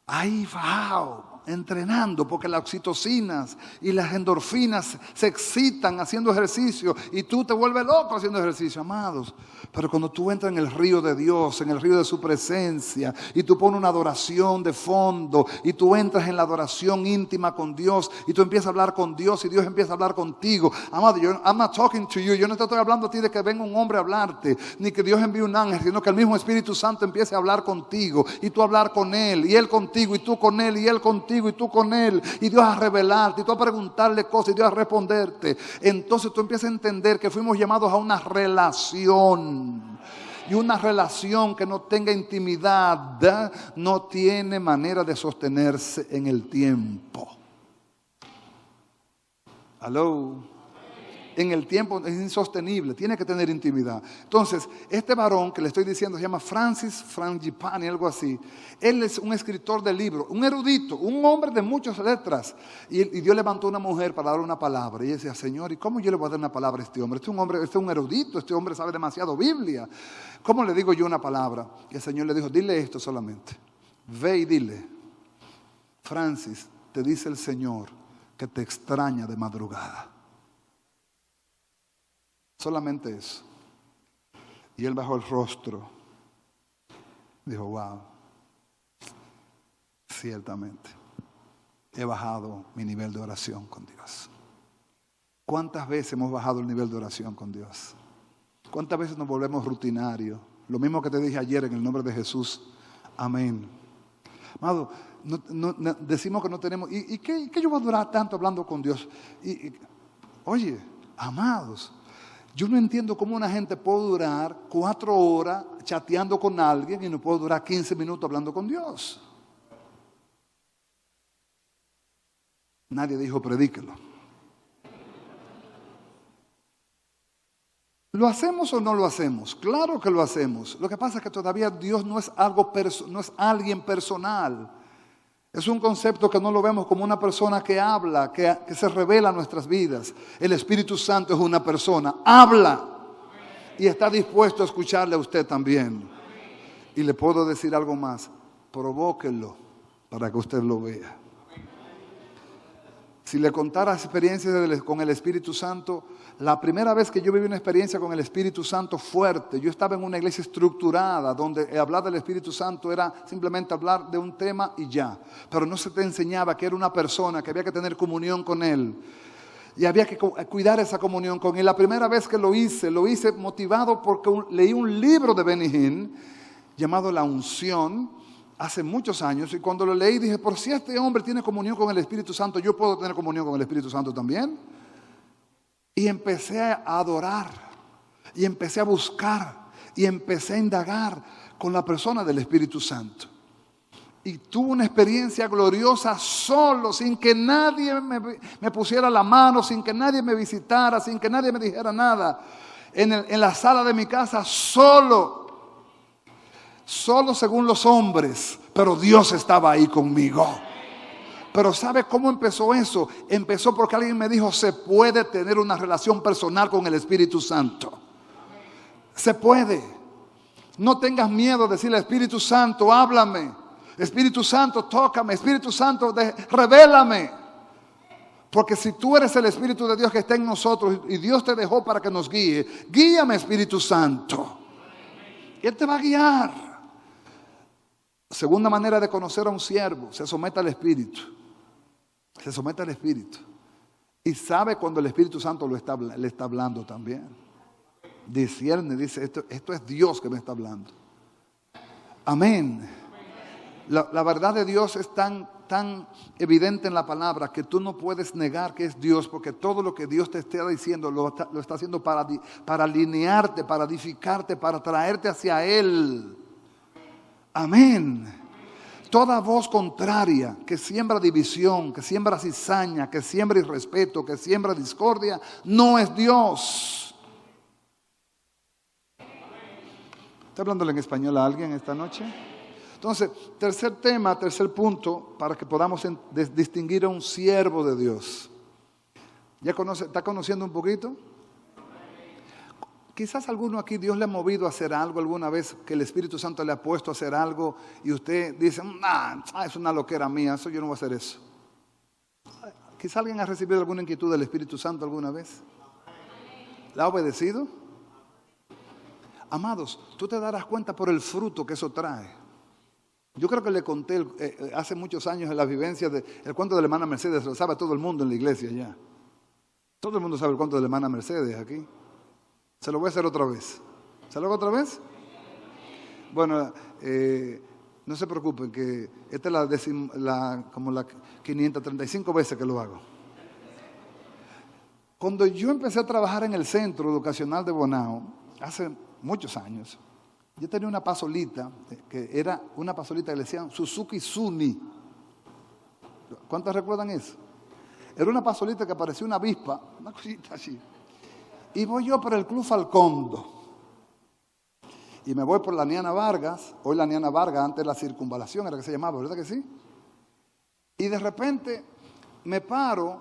¡Ay, wow! entrenando, porque las oxitocinas y las endorfinas se excitan haciendo ejercicio y tú te vuelves loco haciendo ejercicio, amados. Pero cuando tú entras en el río de Dios, en el río de su presencia, y tú pones una adoración de fondo, y tú entras en la adoración íntima con Dios, y tú empiezas a hablar con Dios, y Dios empieza a hablar contigo. Amado, I'm not talking to you. Yo no te estoy hablando a ti de que venga un hombre a hablarte, ni que Dios envíe un ángel, sino que el mismo Espíritu Santo empiece a hablar contigo, y tú a hablar con Él, y Él contigo, y tú con Él, y Él contigo, y tú con Él, y Dios a revelarte, y tú a preguntarle cosas, y Dios a responderte. Entonces tú empiezas a entender que fuimos llamados a una relación. Y una relación que no tenga intimidad no tiene manera de sostenerse en el tiempo. ¿Aló? En el tiempo es insostenible, tiene que tener intimidad. Entonces, este varón que le estoy diciendo se llama Francis Frangipani, algo así. Él es un escritor de libros, un erudito, un hombre de muchas letras. Y Dios levantó una mujer para darle una palabra. Y ella decía, Señor, ¿y cómo yo le voy a dar una palabra a este hombre? Este es un erudito, este hombre sabe demasiado Biblia. ¿Cómo le digo yo una palabra? Y el Señor le dijo, dile esto solamente. Ve y dile, Francis, te dice el Señor que te extraña de madrugada. Solamente eso. Y él bajó el rostro. Dijo, wow, ciertamente he bajado mi nivel de oración con Dios. ¿Cuántas veces hemos bajado el nivel de oración con Dios? ¿Cuántas veces nos volvemos rutinarios? Lo mismo que te dije ayer en el nombre de Jesús. Amén. Amado, decimos que no tenemos... ¿Y qué yo voy a durar tanto hablando con Dios? Oye, amados, yo no entiendo cómo una gente puede durar 4 horas chateando con alguien y no puede durar 15 minutos hablando con Dios. Nadie dijo predíquelo. ¿Lo hacemos o no lo hacemos? Claro que lo hacemos. Lo que pasa es que todavía Dios no es alguien personal. Es un concepto que no lo vemos como una persona que habla, que se revela en nuestras vidas. El Espíritu Santo es una persona, habla y está dispuesto a escucharle a usted también. Y le puedo decir algo más, provóquelo para que usted lo vea. Si le contara experiencias con el Espíritu Santo, la primera vez que yo viví una experiencia con el Espíritu Santo fuerte, yo estaba en una iglesia estructurada donde hablar del Espíritu Santo era simplemente hablar de un tema y ya. Pero no se te enseñaba que era una persona, que había que tener comunión con Él. Y había que cuidar esa comunión con Él. La primera vez que lo hice motivado porque leí un libro de Benny Hinn llamado La Unción. Hace muchos años, y cuando lo leí dije, por si este hombre tiene comunión con el Espíritu Santo, yo puedo tener comunión con el Espíritu Santo también. Y empecé a adorar, y empecé a buscar, y empecé a indagar con la persona del Espíritu Santo. Y tuve una experiencia gloriosa solo, sin que nadie me pusiera la mano, sin que nadie me visitara, sin que nadie me dijera nada. En la sala de mi casa, solo según los hombres, pero Dios estaba ahí conmigo. Pero ¿sabe cómo empezó eso? Empezó porque alguien me dijo, se puede tener una relación personal con el Espíritu Santo. Se puede. No tengas miedo de decirle, Espíritu Santo, háblame. Espíritu Santo, tócame. Espíritu Santo, revélame. Porque si tú eres el Espíritu de Dios que está en nosotros y Dios te dejó para que nos guíe, guíame, Espíritu Santo. Él te va a guiar. Segunda manera de conocer a un siervo, se somete al Espíritu. Se somete al Espíritu. Y sabe cuando el Espíritu Santo le está hablando también. Discierne, dice, esto es Dios que me está hablando. Amén. La verdad de Dios es tan evidente en la palabra que tú no puedes negar que es Dios, porque todo lo que Dios te está diciendo lo está haciendo para alinearte, para edificarte, para traerte hacia Él. Amén. Toda voz contraria que siembra división, que siembra cizaña, que siembra irrespeto, que siembra discordia, no es Dios. ¿Está hablándole en español a alguien esta noche? Entonces, tercer punto, para que podamos distinguir a un siervo de Dios. ¿Está conociendo un poquito? Quizás alguno aquí Dios le ha movido a hacer algo alguna vez, que el Espíritu Santo le ha puesto a hacer algo y usted dice, es una loquera mía, eso yo no voy a hacer eso. Quizás alguien ha recibido alguna inquietud del Espíritu Santo alguna vez. ¿La ha obedecido? Amados, tú te darás cuenta por el fruto que eso trae. Yo creo que le conté hace muchos años en las vivencias el cuento de la hermana Mercedes, lo sabe todo el mundo en la iglesia ya. Todo el mundo sabe el cuento de la hermana Mercedes aquí. Se lo voy a hacer otra vez. ¿Se lo hago otra vez? Bueno, no se preocupen, que esta es como la 535 veces que lo hago. Cuando yo empecé a trabajar en el Centro Educacional de Bonao, hace muchos años, yo tenía una pasolita, que era una pasolita que le decían Suzuki Suni. ¿Cuántos recuerdan eso? Era una pasolita que parecía una avispa, una cosita así. Y voy yo por el Club Falcondo. Y me voy por la Niana Vargas, hoy la Niana Vargas, antes la Circunvalación era que se llamaba, ¿verdad que sí? Y de repente me paro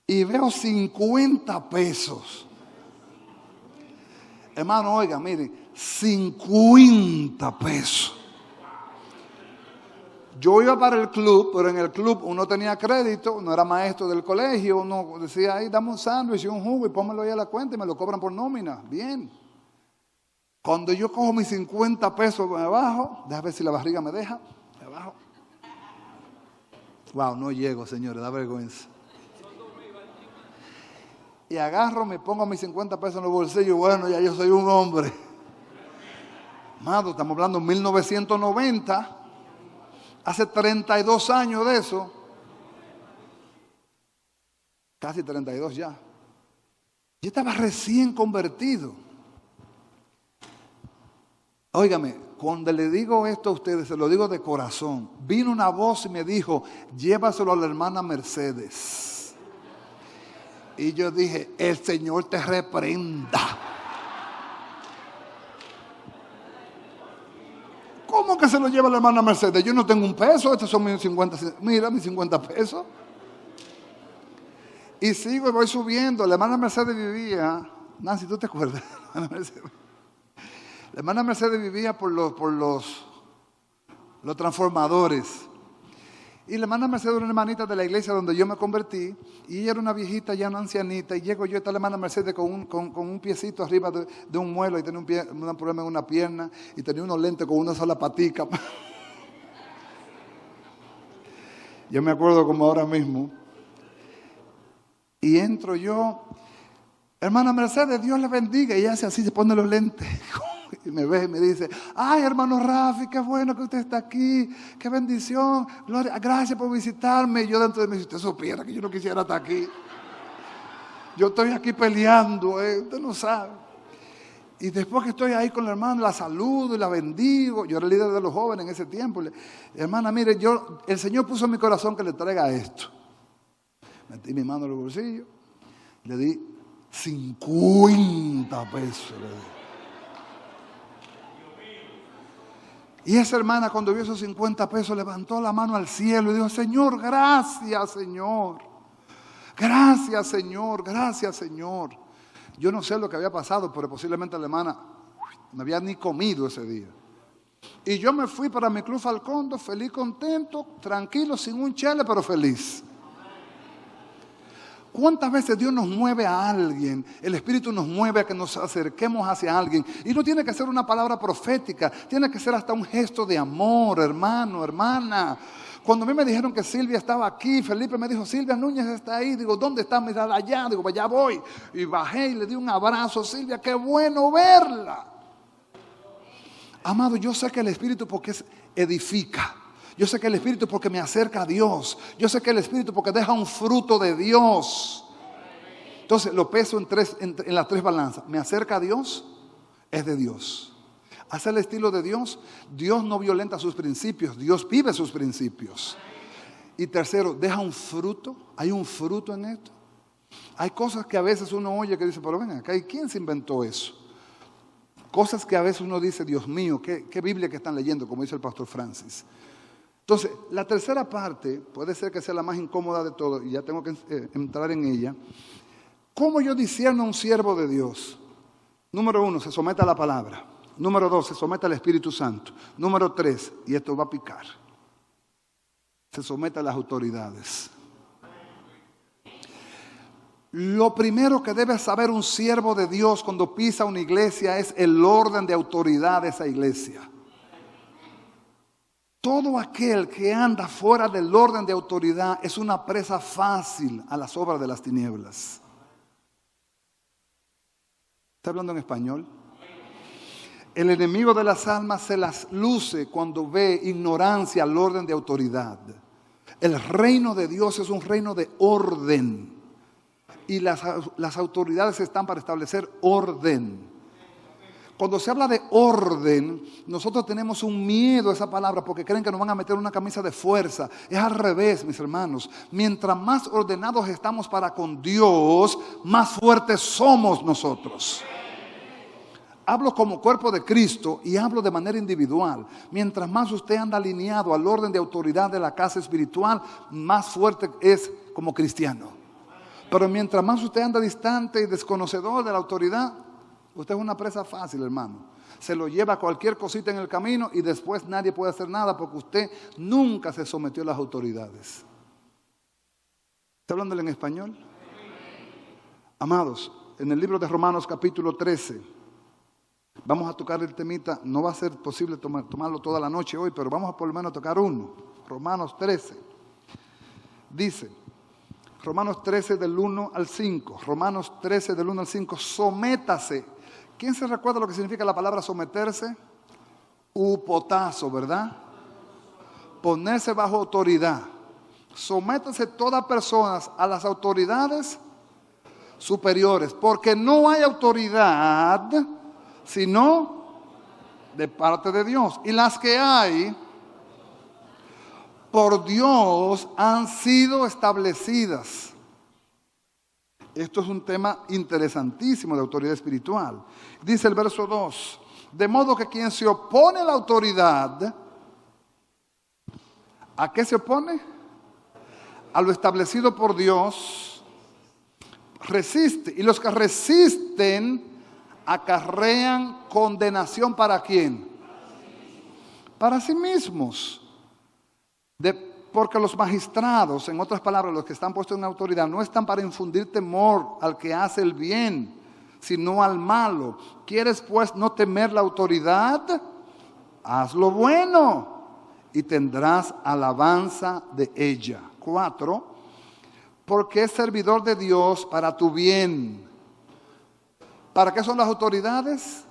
y veo 50 pesos. Hermano, oiga, miren, 50 pesos. Yo iba para el club, pero en el club uno tenía crédito, no era maestro del colegio, uno decía, ahí dame un sándwich y un jugo y pónmelo ahí a la cuenta y me lo cobran por nómina. Bien. Cuando yo cojo mis 50 pesos me bajo, déjame ver si la barriga me deja, me bajo. Wow, no llego, señores, da vergüenza. Y agarro, me pongo mis 50 pesos en los bolsillos, bueno, ya yo soy un hombre. Amado, estamos hablando de 1990, hace 32 años de eso. Casi 32 ya. Yo estaba recién convertido. Óigame, cuando le digo esto a ustedes, se lo digo de corazón. Vino una voz y me dijo, llévaselo a la hermana Mercedes. Y yo dije, el Señor te reprenda. ¿Cómo que se lo lleva la hermana Mercedes? Yo no tengo un peso, estos son mis 50, mira mis 50 pesos. Y sigo y voy subiendo. La hermana Mercedes vivía, Nancy, ¿tú te acuerdas? La hermana Mercedes vivía por los transformadores. Y la hermana Mercedes era una hermanita de la iglesia donde yo me convertí. Y ella era una viejita, ya una ancianita. Y llego yo, está la hermana Mercedes con un piecito arriba de un muelo. Y tenía un problema en una pierna. Y tenía unos lentes con una sola patica. Yo me acuerdo como ahora mismo. Y entro yo. Hermana Mercedes, Dios le bendiga. Y ella hace así, se pone los lentes. Y me ve y me dice, ay, hermano Rafi, qué bueno que usted está aquí, qué bendición, gloria, gracias por visitarme. Y yo dentro de mí, si usted supiera que yo no quisiera estar aquí. Yo estoy aquí peleando, usted no sabe. Y después que estoy ahí con la hermana, la saludo y la bendigo. Yo era el líder de los jóvenes en ese tiempo. Hermana, mire, el Señor puso en mi corazón que le traiga esto. Metí mi mano en el bolsillo, le di 50 pesos. Le di. Y esa hermana cuando vio esos 50 pesos levantó la mano al cielo y dijo, Señor, gracias Señor, gracias Señor, gracias Señor. Yo no sé lo que había pasado, pero posiblemente la hermana no había ni comido ese día. Y yo me fui para mi Club Falcondo, feliz, contento, tranquilo, sin un chele, pero feliz. ¿Cuántas veces Dios nos mueve a alguien? El Espíritu nos mueve a que nos acerquemos hacia alguien. Y no tiene que ser una palabra profética, tiene que ser hasta un gesto de amor, hermano, hermana. Cuando a mí me dijeron que Silvia estaba aquí, Felipe me dijo, Silvia Núñez está ahí. Digo, ¿dónde está? Mira, allá. Digo, allá voy. Y bajé y le di un abrazo. Silvia, qué bueno verla. Amado, yo sé que el Espíritu porque edifica. Yo sé que el Espíritu porque me acerca a Dios. Yo sé que el Espíritu porque deja un fruto de Dios. Entonces lo peso en las tres balanzas. Me acerca a Dios, es de Dios. Hace el estilo de Dios. Dios no violenta sus principios. Dios vive sus principios. Y tercero, deja un fruto. Hay un fruto en esto. Hay cosas que a veces uno oye que dice, pero ven acá, ¿y quién se inventó eso? Cosas que a veces uno dice, Dios mío, ¿qué Biblia que están leyendo? Como dice el pastor Francis. Entonces, la tercera parte puede ser que sea la más incómoda de todo y ya tengo que entrar en ella. ¿Cómo yo discierno a un siervo de Dios? Número 1, se somete a la palabra. Número 2, se somete al Espíritu Santo. Número 3, y esto va a picar, se somete a las autoridades. Lo primero que debe saber un siervo de Dios cuando pisa una iglesia es el orden de autoridad de esa iglesia. Todo aquel que anda fuera del orden de autoridad es una presa fácil a las obras de las tinieblas. ¿Está hablando en español? El enemigo de las almas se las luce cuando ve ignorancia al orden de autoridad. El reino de Dios es un reino de orden. Y las autoridades están para establecer orden. Cuando se habla de orden, nosotros tenemos un miedo a esa palabra porque creen que nos van a meter una camisa de fuerza. Es al revés, mis hermanos. Mientras más ordenados estamos para con Dios, más fuertes somos nosotros. Hablo como cuerpo de Cristo y hablo de manera individual. Mientras más usted anda alineado al orden de autoridad de la casa espiritual, más fuerte es como cristiano. Pero mientras más usted anda distante y desconocedor de la autoridad, usted es una presa fácil, hermano. Se lo lleva cualquier cosita en el camino y después nadie puede hacer nada porque usted nunca se sometió a las autoridades. ¿Está hablándole en español? Amados, en el libro de Romanos capítulo 13, vamos a tocar el temita. No va a ser posible tomarlo toda la noche hoy, pero vamos a por lo menos tocar uno. Romanos 13. Dice, Romanos 13 del 1 al 5. Romanos 13 del 1 al 5. Sométase. ¿Quién se recuerda lo que significa la palabra someterse? Upotazo, ¿verdad? Ponerse bajo autoridad. Sométase todas personas a las autoridades superiores. Porque no hay autoridad sino de parte de Dios. Y las que hay por Dios han sido establecidas. Esto es un tema interesantísimo de autoridad espiritual. Dice el verso 2, de modo que quien se opone a la autoridad, ¿a qué se opone? A lo establecido por Dios, resiste. Y los que resisten acarrean condenación ¿para quién? Para sí mismos. Porque los magistrados, en otras palabras, los que están puestos en autoridad, no están para infundir temor al que hace el bien, sino al malo. ¿Quieres pues no temer la autoridad? Haz lo bueno y tendrás alabanza de ella. 4. Porque es servidor de Dios para tu bien. ¿Para qué son las autoridades?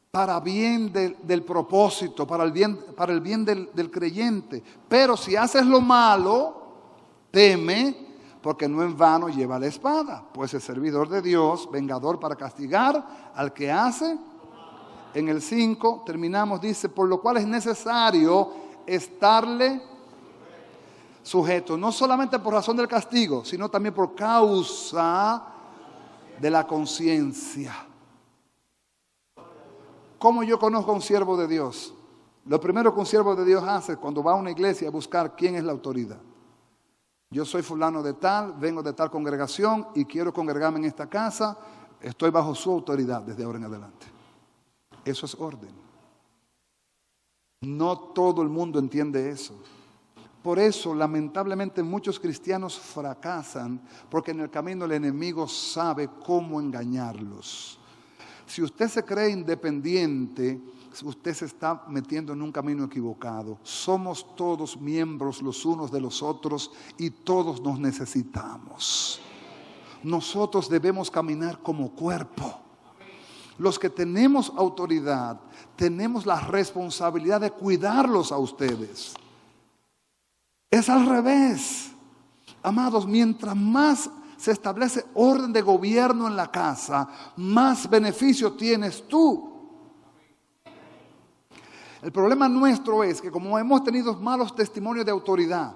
Para bien del propósito, para el bien del creyente. Pero si haces lo malo, teme, porque no en vano lleva la espada, pues es servidor de Dios, vengador para castigar al que hace. En el 5 terminamos, dice, por lo cual es necesario estarle sujeto, no solamente por razón del castigo, sino también por causa de la conciencia. ¿Cómo yo conozco a un siervo de Dios? Lo primero que un siervo de Dios hace cuando va a una iglesia es buscar quién es la autoridad. Yo soy fulano de tal, vengo de tal congregación y quiero congregarme en esta casa. Estoy bajo su autoridad desde ahora en adelante. Eso es orden. No todo el mundo entiende eso. Por eso, lamentablemente, muchos cristianos fracasan porque en el camino el enemigo sabe cómo engañarlos. Si usted se cree independiente, usted se está metiendo en un camino equivocado. Somos todos miembros los unos de los otros y todos nos necesitamos. Nosotros debemos caminar como cuerpo. Los que tenemos autoridad, tenemos la responsabilidad de cuidarlos a ustedes. Es al revés. Amados, mientras más se establece orden de gobierno en la casa, más beneficio tienes tú. El problema nuestro es que como hemos tenido malos testimonios de autoridad,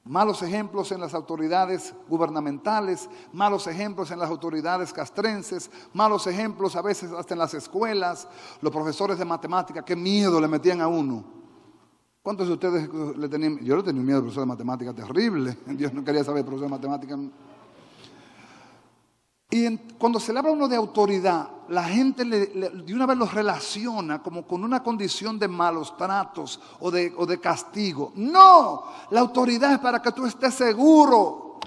malos ejemplos en las autoridades gubernamentales, malos ejemplos en las autoridades castrenses, malos ejemplos a veces hasta en las escuelas, los profesores de matemática, qué miedo le metían a uno. ¿Cuántos de ustedes le tenían? Yo le tenía miedo al profesor de matemática terrible. Dios no quería saber el profesor de matemática. Y cuando se le habla a uno de autoridad, la gente de una vez los relaciona como con una condición de malos tratos o de castigo. No, la autoridad es para que tú estés seguro.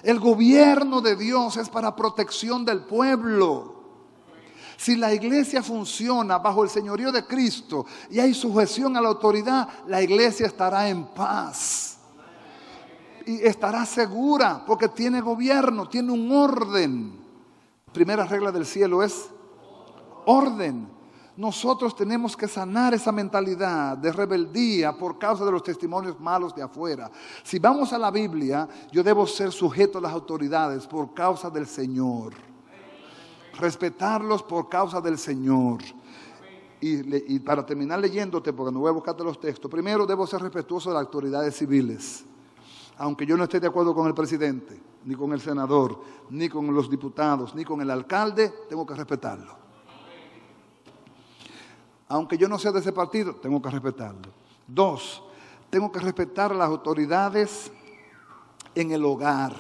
El gobierno de Dios es para protección del pueblo. Si la iglesia funciona bajo el señorío de Cristo y hay sujeción a la autoridad, la iglesia estará en paz. Y estará segura porque tiene gobierno, tiene un orden. Primera regla del cielo es orden. Nosotros tenemos que sanar esa mentalidad de rebeldía por causa de los testimonios malos de afuera. Si vamos a la Biblia, yo debo ser sujeto a las autoridades por causa del Señor. Respetarlos por causa del Señor. Y para terminar leyéndote, porque no voy a buscarte los textos, primero debo ser respetuoso de las autoridades civiles. Aunque yo no esté de acuerdo con el presidente, ni con el senador, ni con los diputados, ni con el alcalde, tengo que respetarlo. Aunque yo no sea de ese partido, tengo que respetarlo. 2, tengo que respetar a las autoridades en el hogar.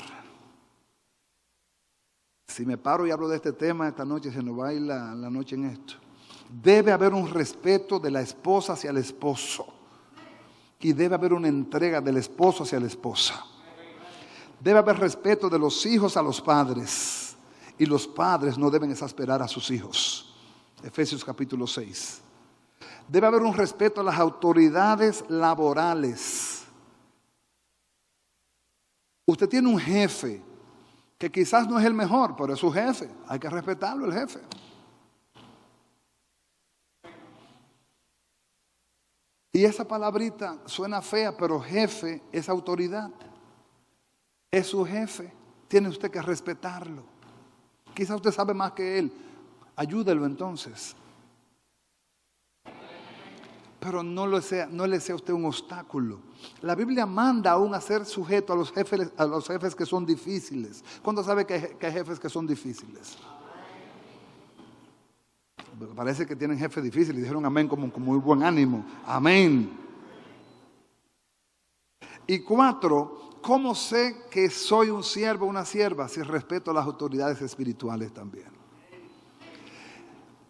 Si me paro y hablo de este tema esta noche, se nos va a ir la noche en esto. Debe haber un respeto de la esposa hacia el esposo. Y debe haber una entrega del esposo hacia la esposa. Debe haber respeto de los hijos a los padres. Y los padres no deben exasperar a sus hijos. Efesios capítulo 6. Debe haber un respeto a las autoridades laborales. Usted tiene un jefe que quizás no es el mejor, pero es su jefe. Hay que respetarlo, el jefe. Y esa palabrita suena fea, pero jefe es autoridad. Es su jefe. Tiene usted que respetarlo. Quizás usted sabe más que él. Ayúdelo entonces. Pero no le sea a usted un obstáculo. La Biblia manda aún a ser sujeto a los jefes que son difíciles. ¿Cuándo sabe que hay jefes que son difíciles? Parece que tienen jefes difíciles y dijeron amén con muy buen ánimo. Amén. Y 4, ¿cómo sé que soy un siervo o una sierva? Si respeto a las autoridades espirituales también.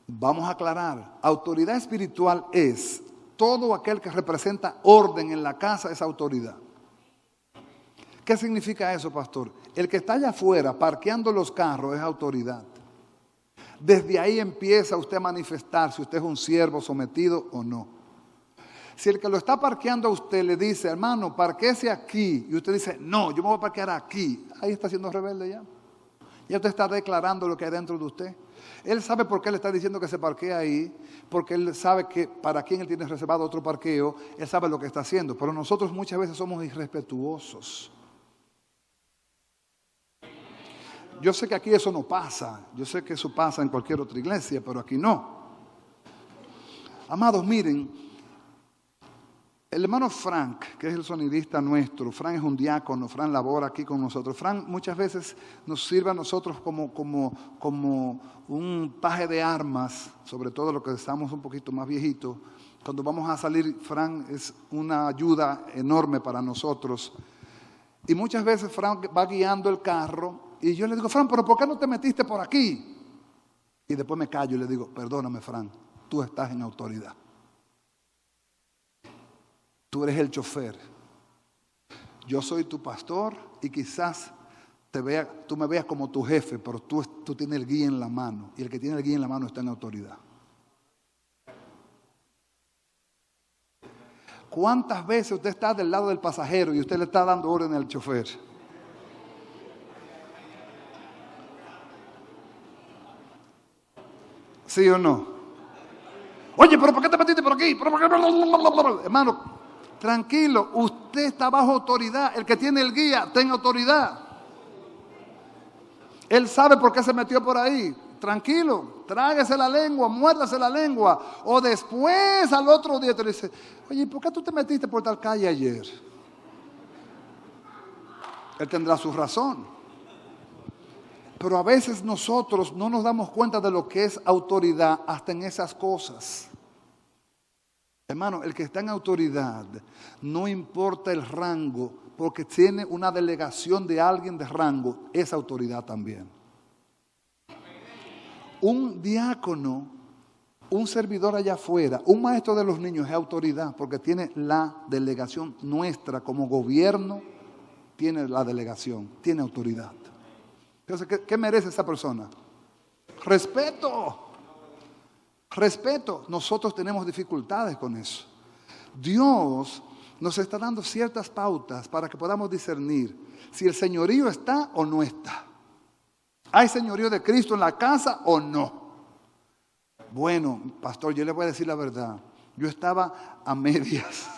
Vamos a aclarar. Autoridad espiritual es todo aquel que representa orden en la casa, es autoridad. ¿Qué significa eso, pastor? El que está allá afuera parqueando los carros es autoridad. Desde ahí empieza usted a manifestar si usted es un siervo sometido o no. Si el que lo está parqueando a usted le dice, hermano, parquéese aquí, y usted dice, no, yo me voy a parquear aquí, ahí está siendo rebelde ya. Ya usted está declarando lo que hay dentro de usted. Él sabe por qué le está diciendo que se parquee ahí, porque él sabe que para quien él tiene reservado otro parqueo, él sabe lo que está haciendo. Pero nosotros muchas veces somos irrespetuosos. Yo sé que aquí eso no pasa, yo sé que eso pasa en cualquier otra iglesia, pero aquí no. Amados, miren, el hermano Frank, que es el sonidista nuestro, Frank es un diácono, Frank labora aquí con nosotros. Frank muchas veces nos sirve a nosotros como un paje de armas, sobre todo los que estamos un poquito más viejitos. Cuando vamos a salir, Frank es una ayuda enorme para nosotros. Y muchas veces Frank va guiando el carro y yo le digo, Frank, ¿pero por qué no te metiste por aquí? Y después me callo y le digo, perdóname, Frank, tú estás en autoridad. Tú eres el chofer. Yo soy tu pastor y quizás tú me veas como tu jefe, pero tú tienes el guía en la mano. Y el que tiene el guía en la mano está en autoridad. ¿Cuántas veces usted está del lado del pasajero y usted le está dando orden al chofer? ¿Sí o no? Oye, ¿pero por qué te metiste por aquí? Hermano, tranquilo, usted está bajo autoridad. El que tiene el guía está en autoridad. Él sabe por qué se metió por ahí. Tranquilo, tráguese la lengua, muérdase la lengua. O después al otro día te dice, oye, ¿por qué tú te metiste por tal calle ayer? Él tendrá su razón. Pero a veces nosotros no nos damos cuenta de lo que es autoridad hasta en esas cosas. Hermano, el que está en autoridad, no importa el rango, porque tiene una delegación de alguien de rango, es autoridad también. Un diácono, un servidor allá afuera, un maestro de los niños es autoridad porque tiene la delegación nuestra como gobierno, tiene la delegación, tiene autoridad. Entonces, ¿qué merece esa persona? Respeto. Respeto. Nosotros tenemos dificultades con eso. Dios nos está dando ciertas pautas para que podamos discernir si el señorío está o no está. ¿Hay señorío de Cristo en la casa o no? Bueno, pastor, yo le voy a decir la verdad. Yo estaba a medias.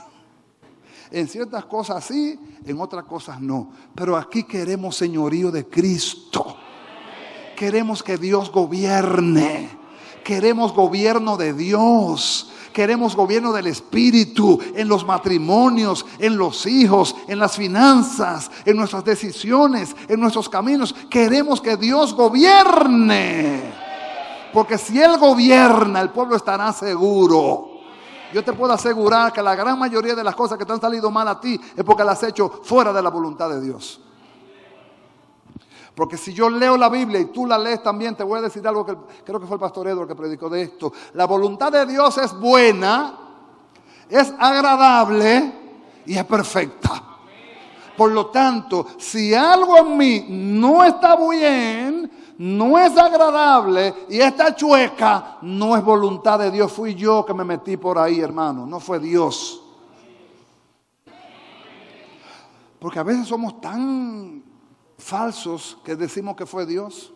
En ciertas cosas sí, en otras cosas no. Pero aquí queremos señorío de Cristo. Queremos que Dios gobierne. Queremos gobierno de Dios. Queremos gobierno del Espíritu en los matrimonios, en los hijos, en las finanzas, en nuestras decisiones, en nuestros caminos. Queremos que Dios gobierne. Porque si Él gobierna, el pueblo estará seguro. Yo te puedo asegurar que la gran mayoría de las cosas que te han salido mal a ti es porque las has hecho fuera de la voluntad de Dios. Porque si yo leo la Biblia y tú la lees también, te voy a decir algo que creo que fue el pastor Edward que predicó de esto. La voluntad de Dios es buena, es agradable y es perfecta. Por lo tanto, si algo en mí no está bien, no es agradable y está chueca, no es voluntad de Dios. Fui yo que me metí por ahí, hermano. No fue Dios. Porque a veces somos tan falsos que decimos que fue Dios.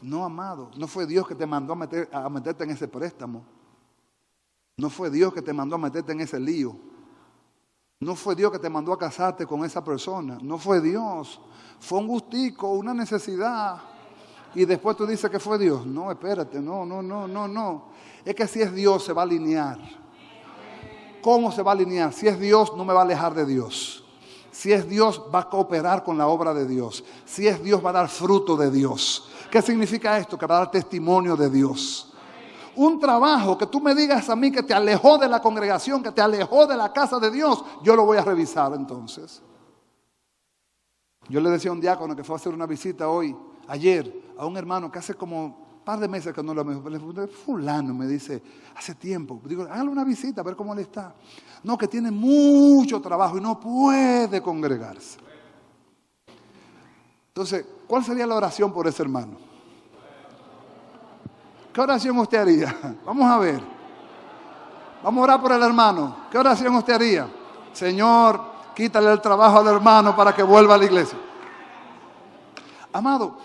No, amado, no fue Dios que te mandó a meterte en ese préstamo. No fue Dios que te mandó a meterte en ese lío. No fue Dios que te mandó a casarte con esa persona. No fue Dios. Fue un gustico, una necesidad. Y después tú dices que fue Dios. No, espérate, no. Es que si es Dios se va a alinear. ¿Cómo se va a alinear? Si es Dios no me va a alejar de Dios. Si es Dios, va a cooperar con la obra de Dios. Si es Dios, va a dar fruto de Dios. ¿Qué significa esto? Que va a dar testimonio de Dios. Un trabajo que tú me digas a mí que te alejó de la congregación, que te alejó de la casa de Dios, yo lo voy a revisar entonces. Yo le decía a un diácono que fue a hacer una visita ayer, a un hermano que hace como un par de meses que no lo veo. Fulano me dice, hace tiempo. Digo, hágale una visita a ver cómo le está. No, que tiene mucho trabajo y no puede congregarse. Entonces, ¿cuál sería la oración por ese hermano? ¿Qué oración usted haría? Vamos a ver. Vamos a orar por el hermano. ¿Qué oración usted haría? Señor, quítale el trabajo al hermano para que vuelva a la iglesia. Amado,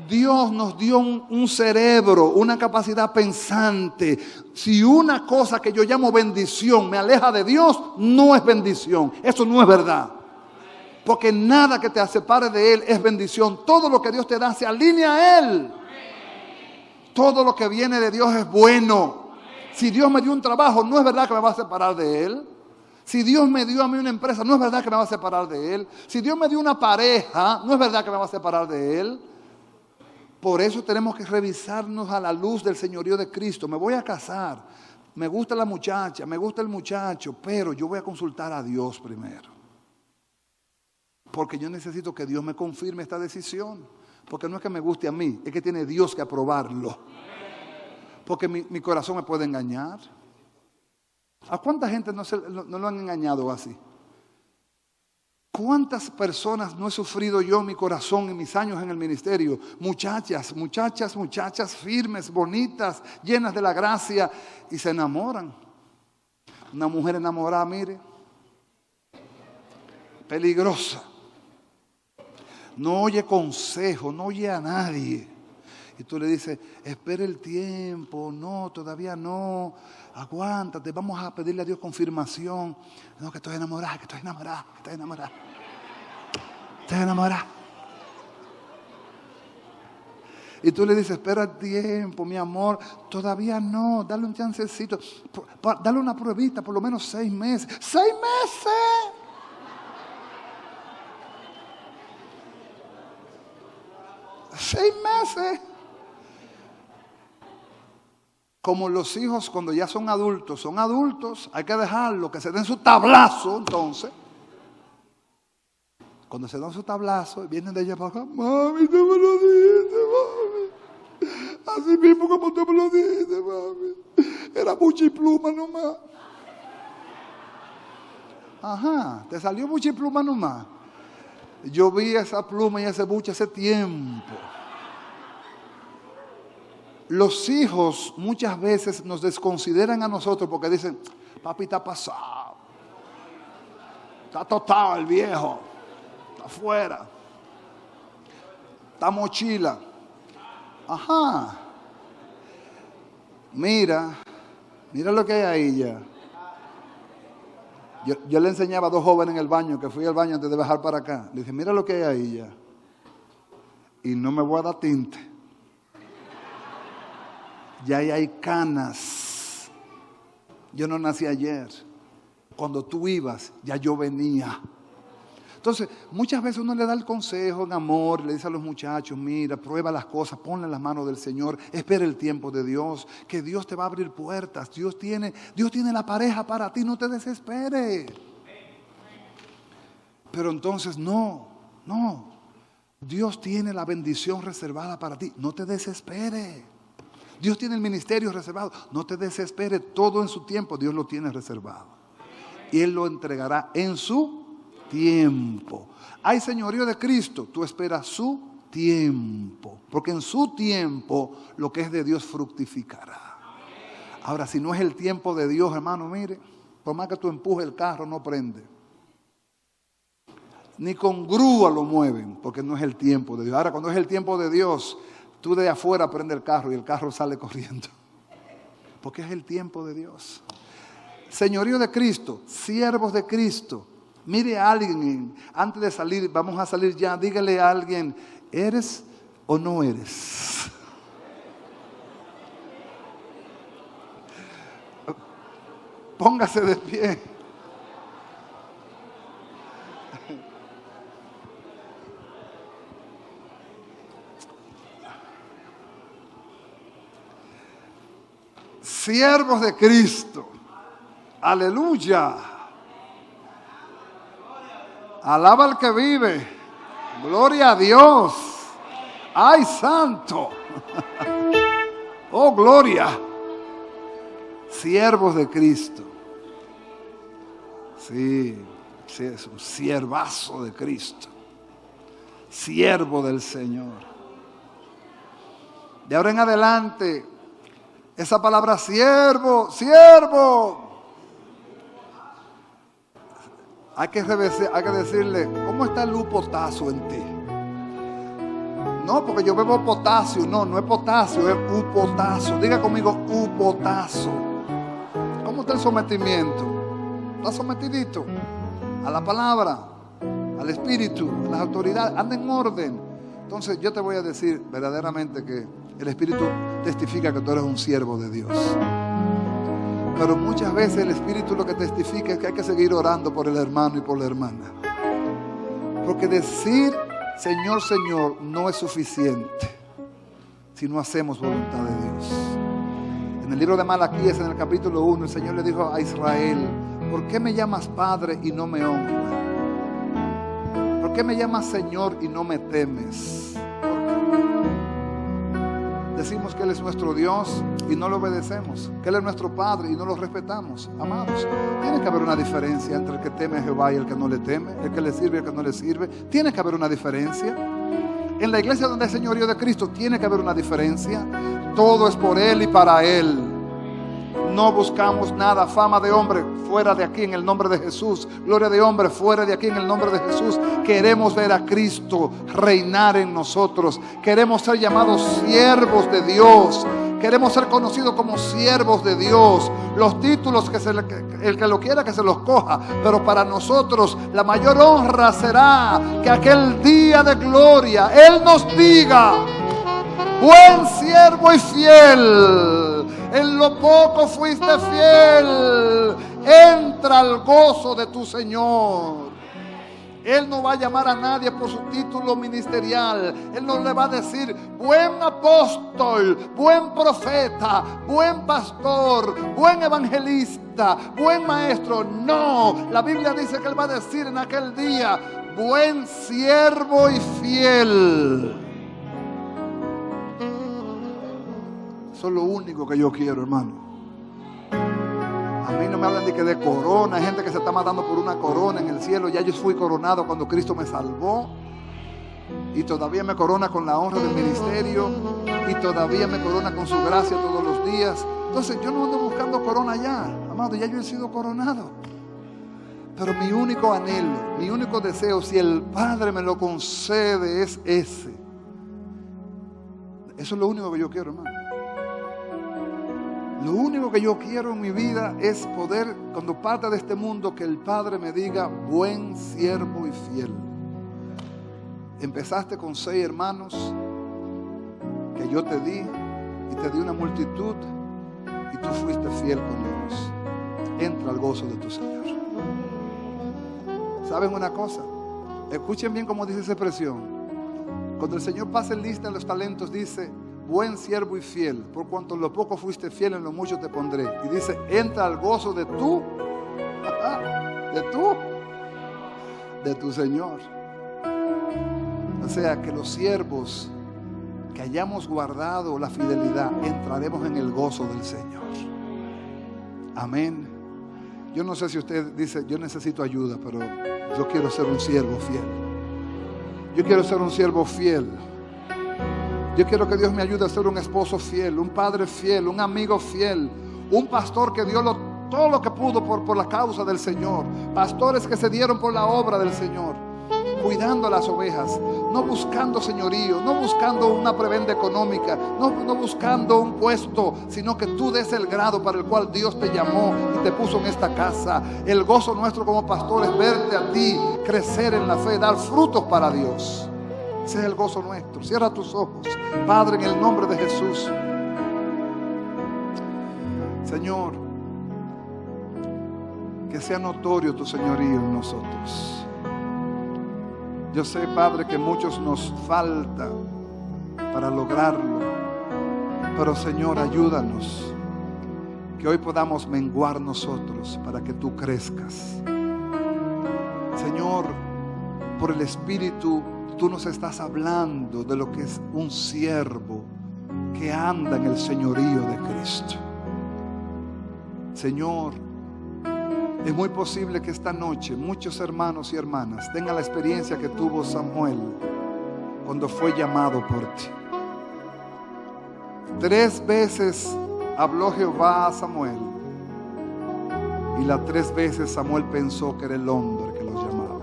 Dios nos dio un cerebro, una capacidad pensante. Si una cosa que yo llamo bendición me aleja de Dios, no es bendición. Eso no es verdad. Porque nada que te separe de Él es bendición. Todo lo que Dios te da se alinea a Él. Todo lo que viene de Dios es bueno. Si Dios me dio un trabajo, no es verdad que me va a separar de Él. Si Dios me dio a mí una empresa, no es verdad que me va a separar de Él. Si Dios me dio una pareja, no es verdad que me va a separar de Él. Por eso tenemos que revisarnos a la luz del señorío de Cristo. Me voy a casar, me gusta la muchacha, me gusta el muchacho, pero yo voy a consultar a Dios primero. Porque yo necesito que Dios me confirme esta decisión. Porque no es que me guste a mí, es que tiene Dios que aprobarlo. Porque mi corazón me puede engañar. ¿A cuánta gente no lo han engañado así? ¿Cuántas personas no he sufrido yo en mi corazón en mis años en el ministerio? Muchachas firmes, bonitas, llenas de la gracia y se enamoran. Una mujer enamorada, mire, peligrosa. No oye consejo, no oye a nadie. Y tú le dices, espera el tiempo, no, todavía no, aguántate, vamos a pedirle a Dios confirmación. No, que estoy enamorada. Y tú le dices, espera el tiempo, mi amor, todavía no, dale un chancecito, dale una pruebita, por lo menos 6 meses. ¡6 meses! ¡6 meses! Como los hijos cuando ya son adultos, hay que dejarlo, que se den su tablazo entonces. Cuando se dan su tablazo, vienen de allá para acá. Mami, tú me lo dices, mami. Así mismo como tú me lo dices, mami. Era buche y pluma nomás. Ajá, te salió buche y pluma nomás. Yo vi esa pluma y ese buche hace tiempo. Los hijos muchas veces nos desconsideran a nosotros porque dicen, papi está pasado. Está tostado el viejo. Está afuera. Está mochila. Ajá. Mira lo que hay ahí ya. Yo le enseñaba a dos jóvenes en el baño, que fui al baño antes de bajar para acá. Le dije, mira lo que hay ahí ya. Y no me voy a dar tinte. Ya ahí hay canas. Yo no nací ayer. Cuando tú ibas, ya yo venía. Entonces, muchas veces uno le da el consejo en amor, le dice a los muchachos, mira, prueba las cosas, ponle en las manos del Señor, espera el tiempo de Dios, que Dios te va a abrir puertas, Dios tiene la pareja para ti, no te desesperes. Pero entonces no, Dios tiene la bendición reservada para ti, no te desesperes. Dios tiene el ministerio reservado, no te desesperes, todo en su tiempo Dios lo tiene reservado. Y Él lo entregará en su tiempo. Hay señorío de Cristo, tú esperas su tiempo, porque en su tiempo lo que es de Dios fructificará. Ahora, si no es el tiempo de Dios, hermano, mire, por más que tú empujes el carro, no prende. Ni con grúa lo mueven, porque no es el tiempo de Dios. Ahora, cuando es el tiempo de Dios, tú de afuera prende el carro y el carro sale corriendo, porque es el tiempo de Dios. Señorío de Cristo, siervos de Cristo. Mire a alguien, antes de salir, vamos a salir ya, dígale a alguien, ¿eres o no eres? Póngase de pie. Siervos de Cristo. Aleluya. Alaba al que vive. Gloria a Dios. ¡Ay, santo! ¡Oh, gloria! Siervos de Cristo. Sí, es un siervazo de Cristo. Siervo del Señor. De ahora en adelante, esa palabra siervo, hay que decirle, ¿cómo está el potasio en ti? No, porque yo bebo potasio. No es potasio, es upotasio. Diga conmigo, upotasio. ¿Cómo está el sometimiento? ¿Está sometidito a la palabra, al Espíritu, a las autoridades? Anda en orden. Entonces yo te voy a decir verdaderamente que el Espíritu testifica que tú eres un siervo de Dios. Pero muchas veces el Espíritu lo que testifica es que hay que seguir orando por el hermano y por la hermana. Porque decir Señor, Señor no es suficiente si no hacemos voluntad de Dios. En el libro de Malaquías, en el capítulo 1, el Señor le dijo a Israel, ¿por qué me llamas Padre y no me honras? ¿Por qué me llamas Señor y no me temes? Decimos que Él es nuestro Dios y no lo obedecemos, que Él es nuestro Padre y no lo respetamos. Amados, tiene que haber una diferencia entre el que teme a Jehová y el que no le teme, el que le sirve y el que no le sirve. Tiene que haber una diferencia. En la iglesia donde hay señorío de Cristo tiene que haber una diferencia. Todo es por Él y para Él. No buscamos nada, fama de hombre fuera de aquí en el nombre de Jesús, gloria de hombre fuera de aquí en el nombre de Jesús. Queremos ver a Cristo reinar en nosotros. Queremos ser llamados siervos de Dios. Queremos ser conocidos como siervos de Dios. Los títulos, el que lo quiera que se los coja. Pero para nosotros la mayor honra será que aquel día de gloria Él nos diga: buen siervo y fiel, en lo poco fuiste fiel, entra al gozo de tu Señor. Él no va a llamar a nadie por su título ministerial. Él no le va a decir buen apóstol, buen profeta, buen pastor, buen evangelista, buen maestro. No, la Biblia dice que Él va a decir en aquel día: buen siervo y fiel. Eso es lo único que yo quiero, hermano. A mí no me hablan de corona. Hay gente que se está matando por una corona en el cielo. Ya yo fui coronado cuando Cristo me salvó. Y todavía me corona con la honra del ministerio. Y todavía me corona con su gracia todos los días. Entonces yo no ando buscando corona ya, amado. Ya yo he sido coronado. Pero mi único anhelo, mi único deseo, si el Padre me lo concede, es ese. Eso es lo único que yo quiero, hermano. Lo único que yo quiero en mi vida es poder, cuando parta de este mundo, que el Padre me diga: buen siervo y fiel. Empezaste con 6 hermanos que yo te di, y te di una multitud, y tú fuiste fiel con ellos. Entra al gozo de tu Señor. ¿Saben una cosa? Escuchen bien cómo dice esa expresión. Cuando el Señor pasa en lista de los talentos, dice: buen siervo y fiel, por cuanto en lo poco fuiste fiel, en lo mucho te pondré. Y dice: entra al gozo de tu Señor. O sea, que los siervos que hayamos guardado la fidelidad, entraremos en el gozo del Señor. Amén. Yo no sé si usted dice: yo necesito ayuda, pero yo quiero ser un siervo fiel. Yo quiero ser un siervo fiel. Yo quiero que Dios me ayude a ser un esposo fiel, un padre fiel, un amigo fiel, un pastor que dio todo lo que pudo por la causa del Señor. Pastores que se dieron por la obra del Señor, cuidando a las ovejas, no buscando señorío, no buscando una prebenda económica, no buscando un puesto, sino que tú des el grado para el cual Dios te llamó y te puso en esta casa. El gozo nuestro como pastores es verte a ti crecer en la fe, dar frutos para Dios. Ese es el gozo nuestro. Cierra tus ojos, Padre, en el nombre de Jesús. Señor, que sea notorio tu señorío en nosotros. Yo sé, Padre, que muchos nos falta para lograrlo, pero Señor, ayúdanos, que hoy podamos menguar nosotros para que tú crezcas. Señor, por el Espíritu, tú nos estás hablando de lo que es un siervo que anda en el señorío de Cristo. Señor, es muy posible que esta noche muchos hermanos y hermanas tengan la experiencia que tuvo Samuel cuando fue llamado por ti. 3 veces habló Jehová a Samuel, y las 3 veces Samuel pensó que era el hombre que lo llamaba.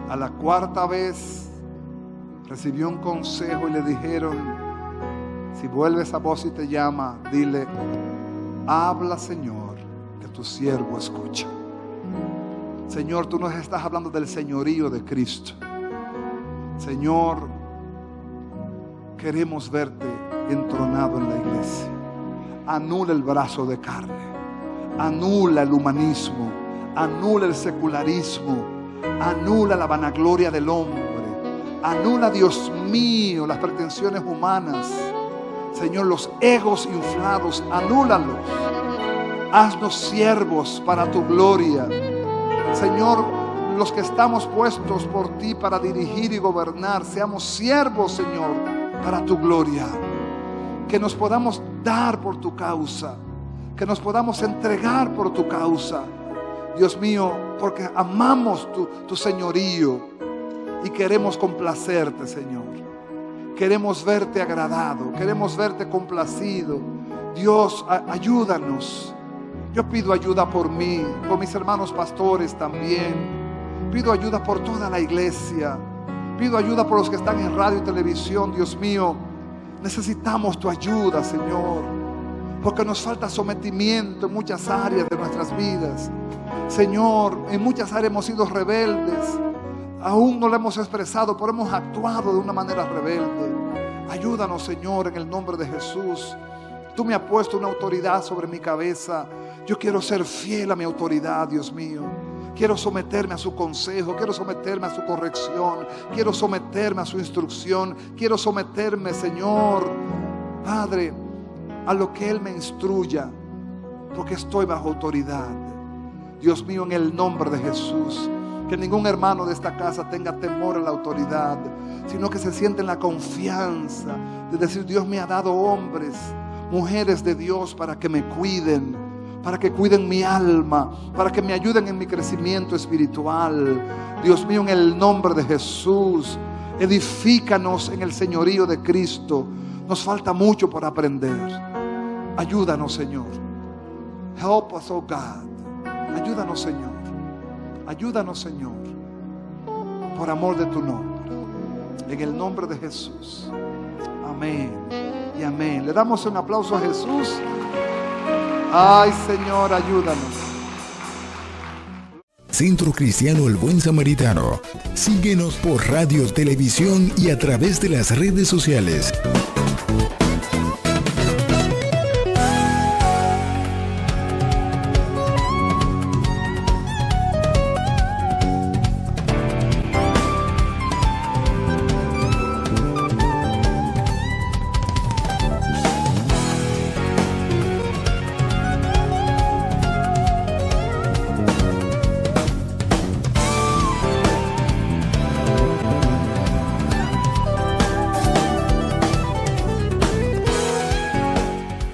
A la 4ª vez recibió un consejo y le dijeron: si vuelve esa voz y te llama, dile: habla, Señor, que tu siervo escucha. Señor, tú nos estás hablando del señorío de Cristo. Señor, queremos verte entronado en la iglesia. Anula el brazo de carne, anula el humanismo, anula el secularismo, anula la vanagloria del hombre, anula, Dios mío, las pretensiones humanas. Señor, los egos inflados, anúlalos. Haznos siervos para tu gloria. Señor, los que estamos puestos por ti para dirigir y gobernar, seamos siervos, Señor, para tu gloria. Que nos podamos dar por tu causa, que nos podamos entregar por tu causa, Dios mío, porque amamos tu señorío y queremos complacerte, Señor. Queremos verte agradado, queremos verte complacido. Dios, ayúdanos. Yo pido ayuda por mí, por mis hermanos pastores también. Pido ayuda por toda la iglesia. Pido ayuda por los que están en radio y televisión. Dios mío, necesitamos tu ayuda, Señor, porque nos falta sometimiento en muchas áreas de nuestras vidas. Señor, en muchas áreas hemos sido rebeldes. Aún no lo hemos expresado, pero hemos actuado de una manera rebelde. Ayúdanos, Señor, en el nombre de Jesús. Tú me has puesto una autoridad sobre mi cabeza. Yo quiero ser fiel a mi autoridad, Dios mío. Quiero someterme a su consejo, quiero someterme a su corrección, quiero someterme a su instrucción, quiero someterme, Señor, Padre, a lo que Él me instruya, porque estoy bajo autoridad. Dios mío, en el nombre de Jesús, Que ningún hermano de esta casa tenga temor a la autoridad, sino que se sienta en la confianza de decir: Dios me ha dado hombres, mujeres de Dios para que me cuiden, para que cuiden mi alma, para que me ayuden en mi crecimiento espiritual. Dios mío, en el nombre de Jesús, edifícanos en el señorío de Cristo. Nos falta mucho por aprender. Ayúdanos, Señor. Help us, oh God. Ayúdanos, Señor. Ayúdanos, Señor. Por amor de tu nombre. En el nombre de Jesús. Amén y amén. Le damos un aplauso a Jesús. Ay, Señor, ayúdanos. Centro Cristiano El Buen Samaritano. Síguenos por radio, televisión y a través de las redes sociales.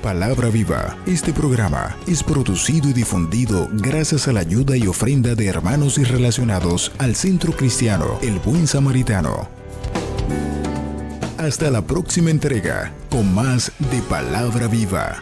Palabra Viva. Este programa es producido y difundido gracias a la ayuda y ofrenda de hermanos y relacionados al Centro Cristiano El Buen Samaritano. Hasta la próxima entrega con más de Palabra Viva.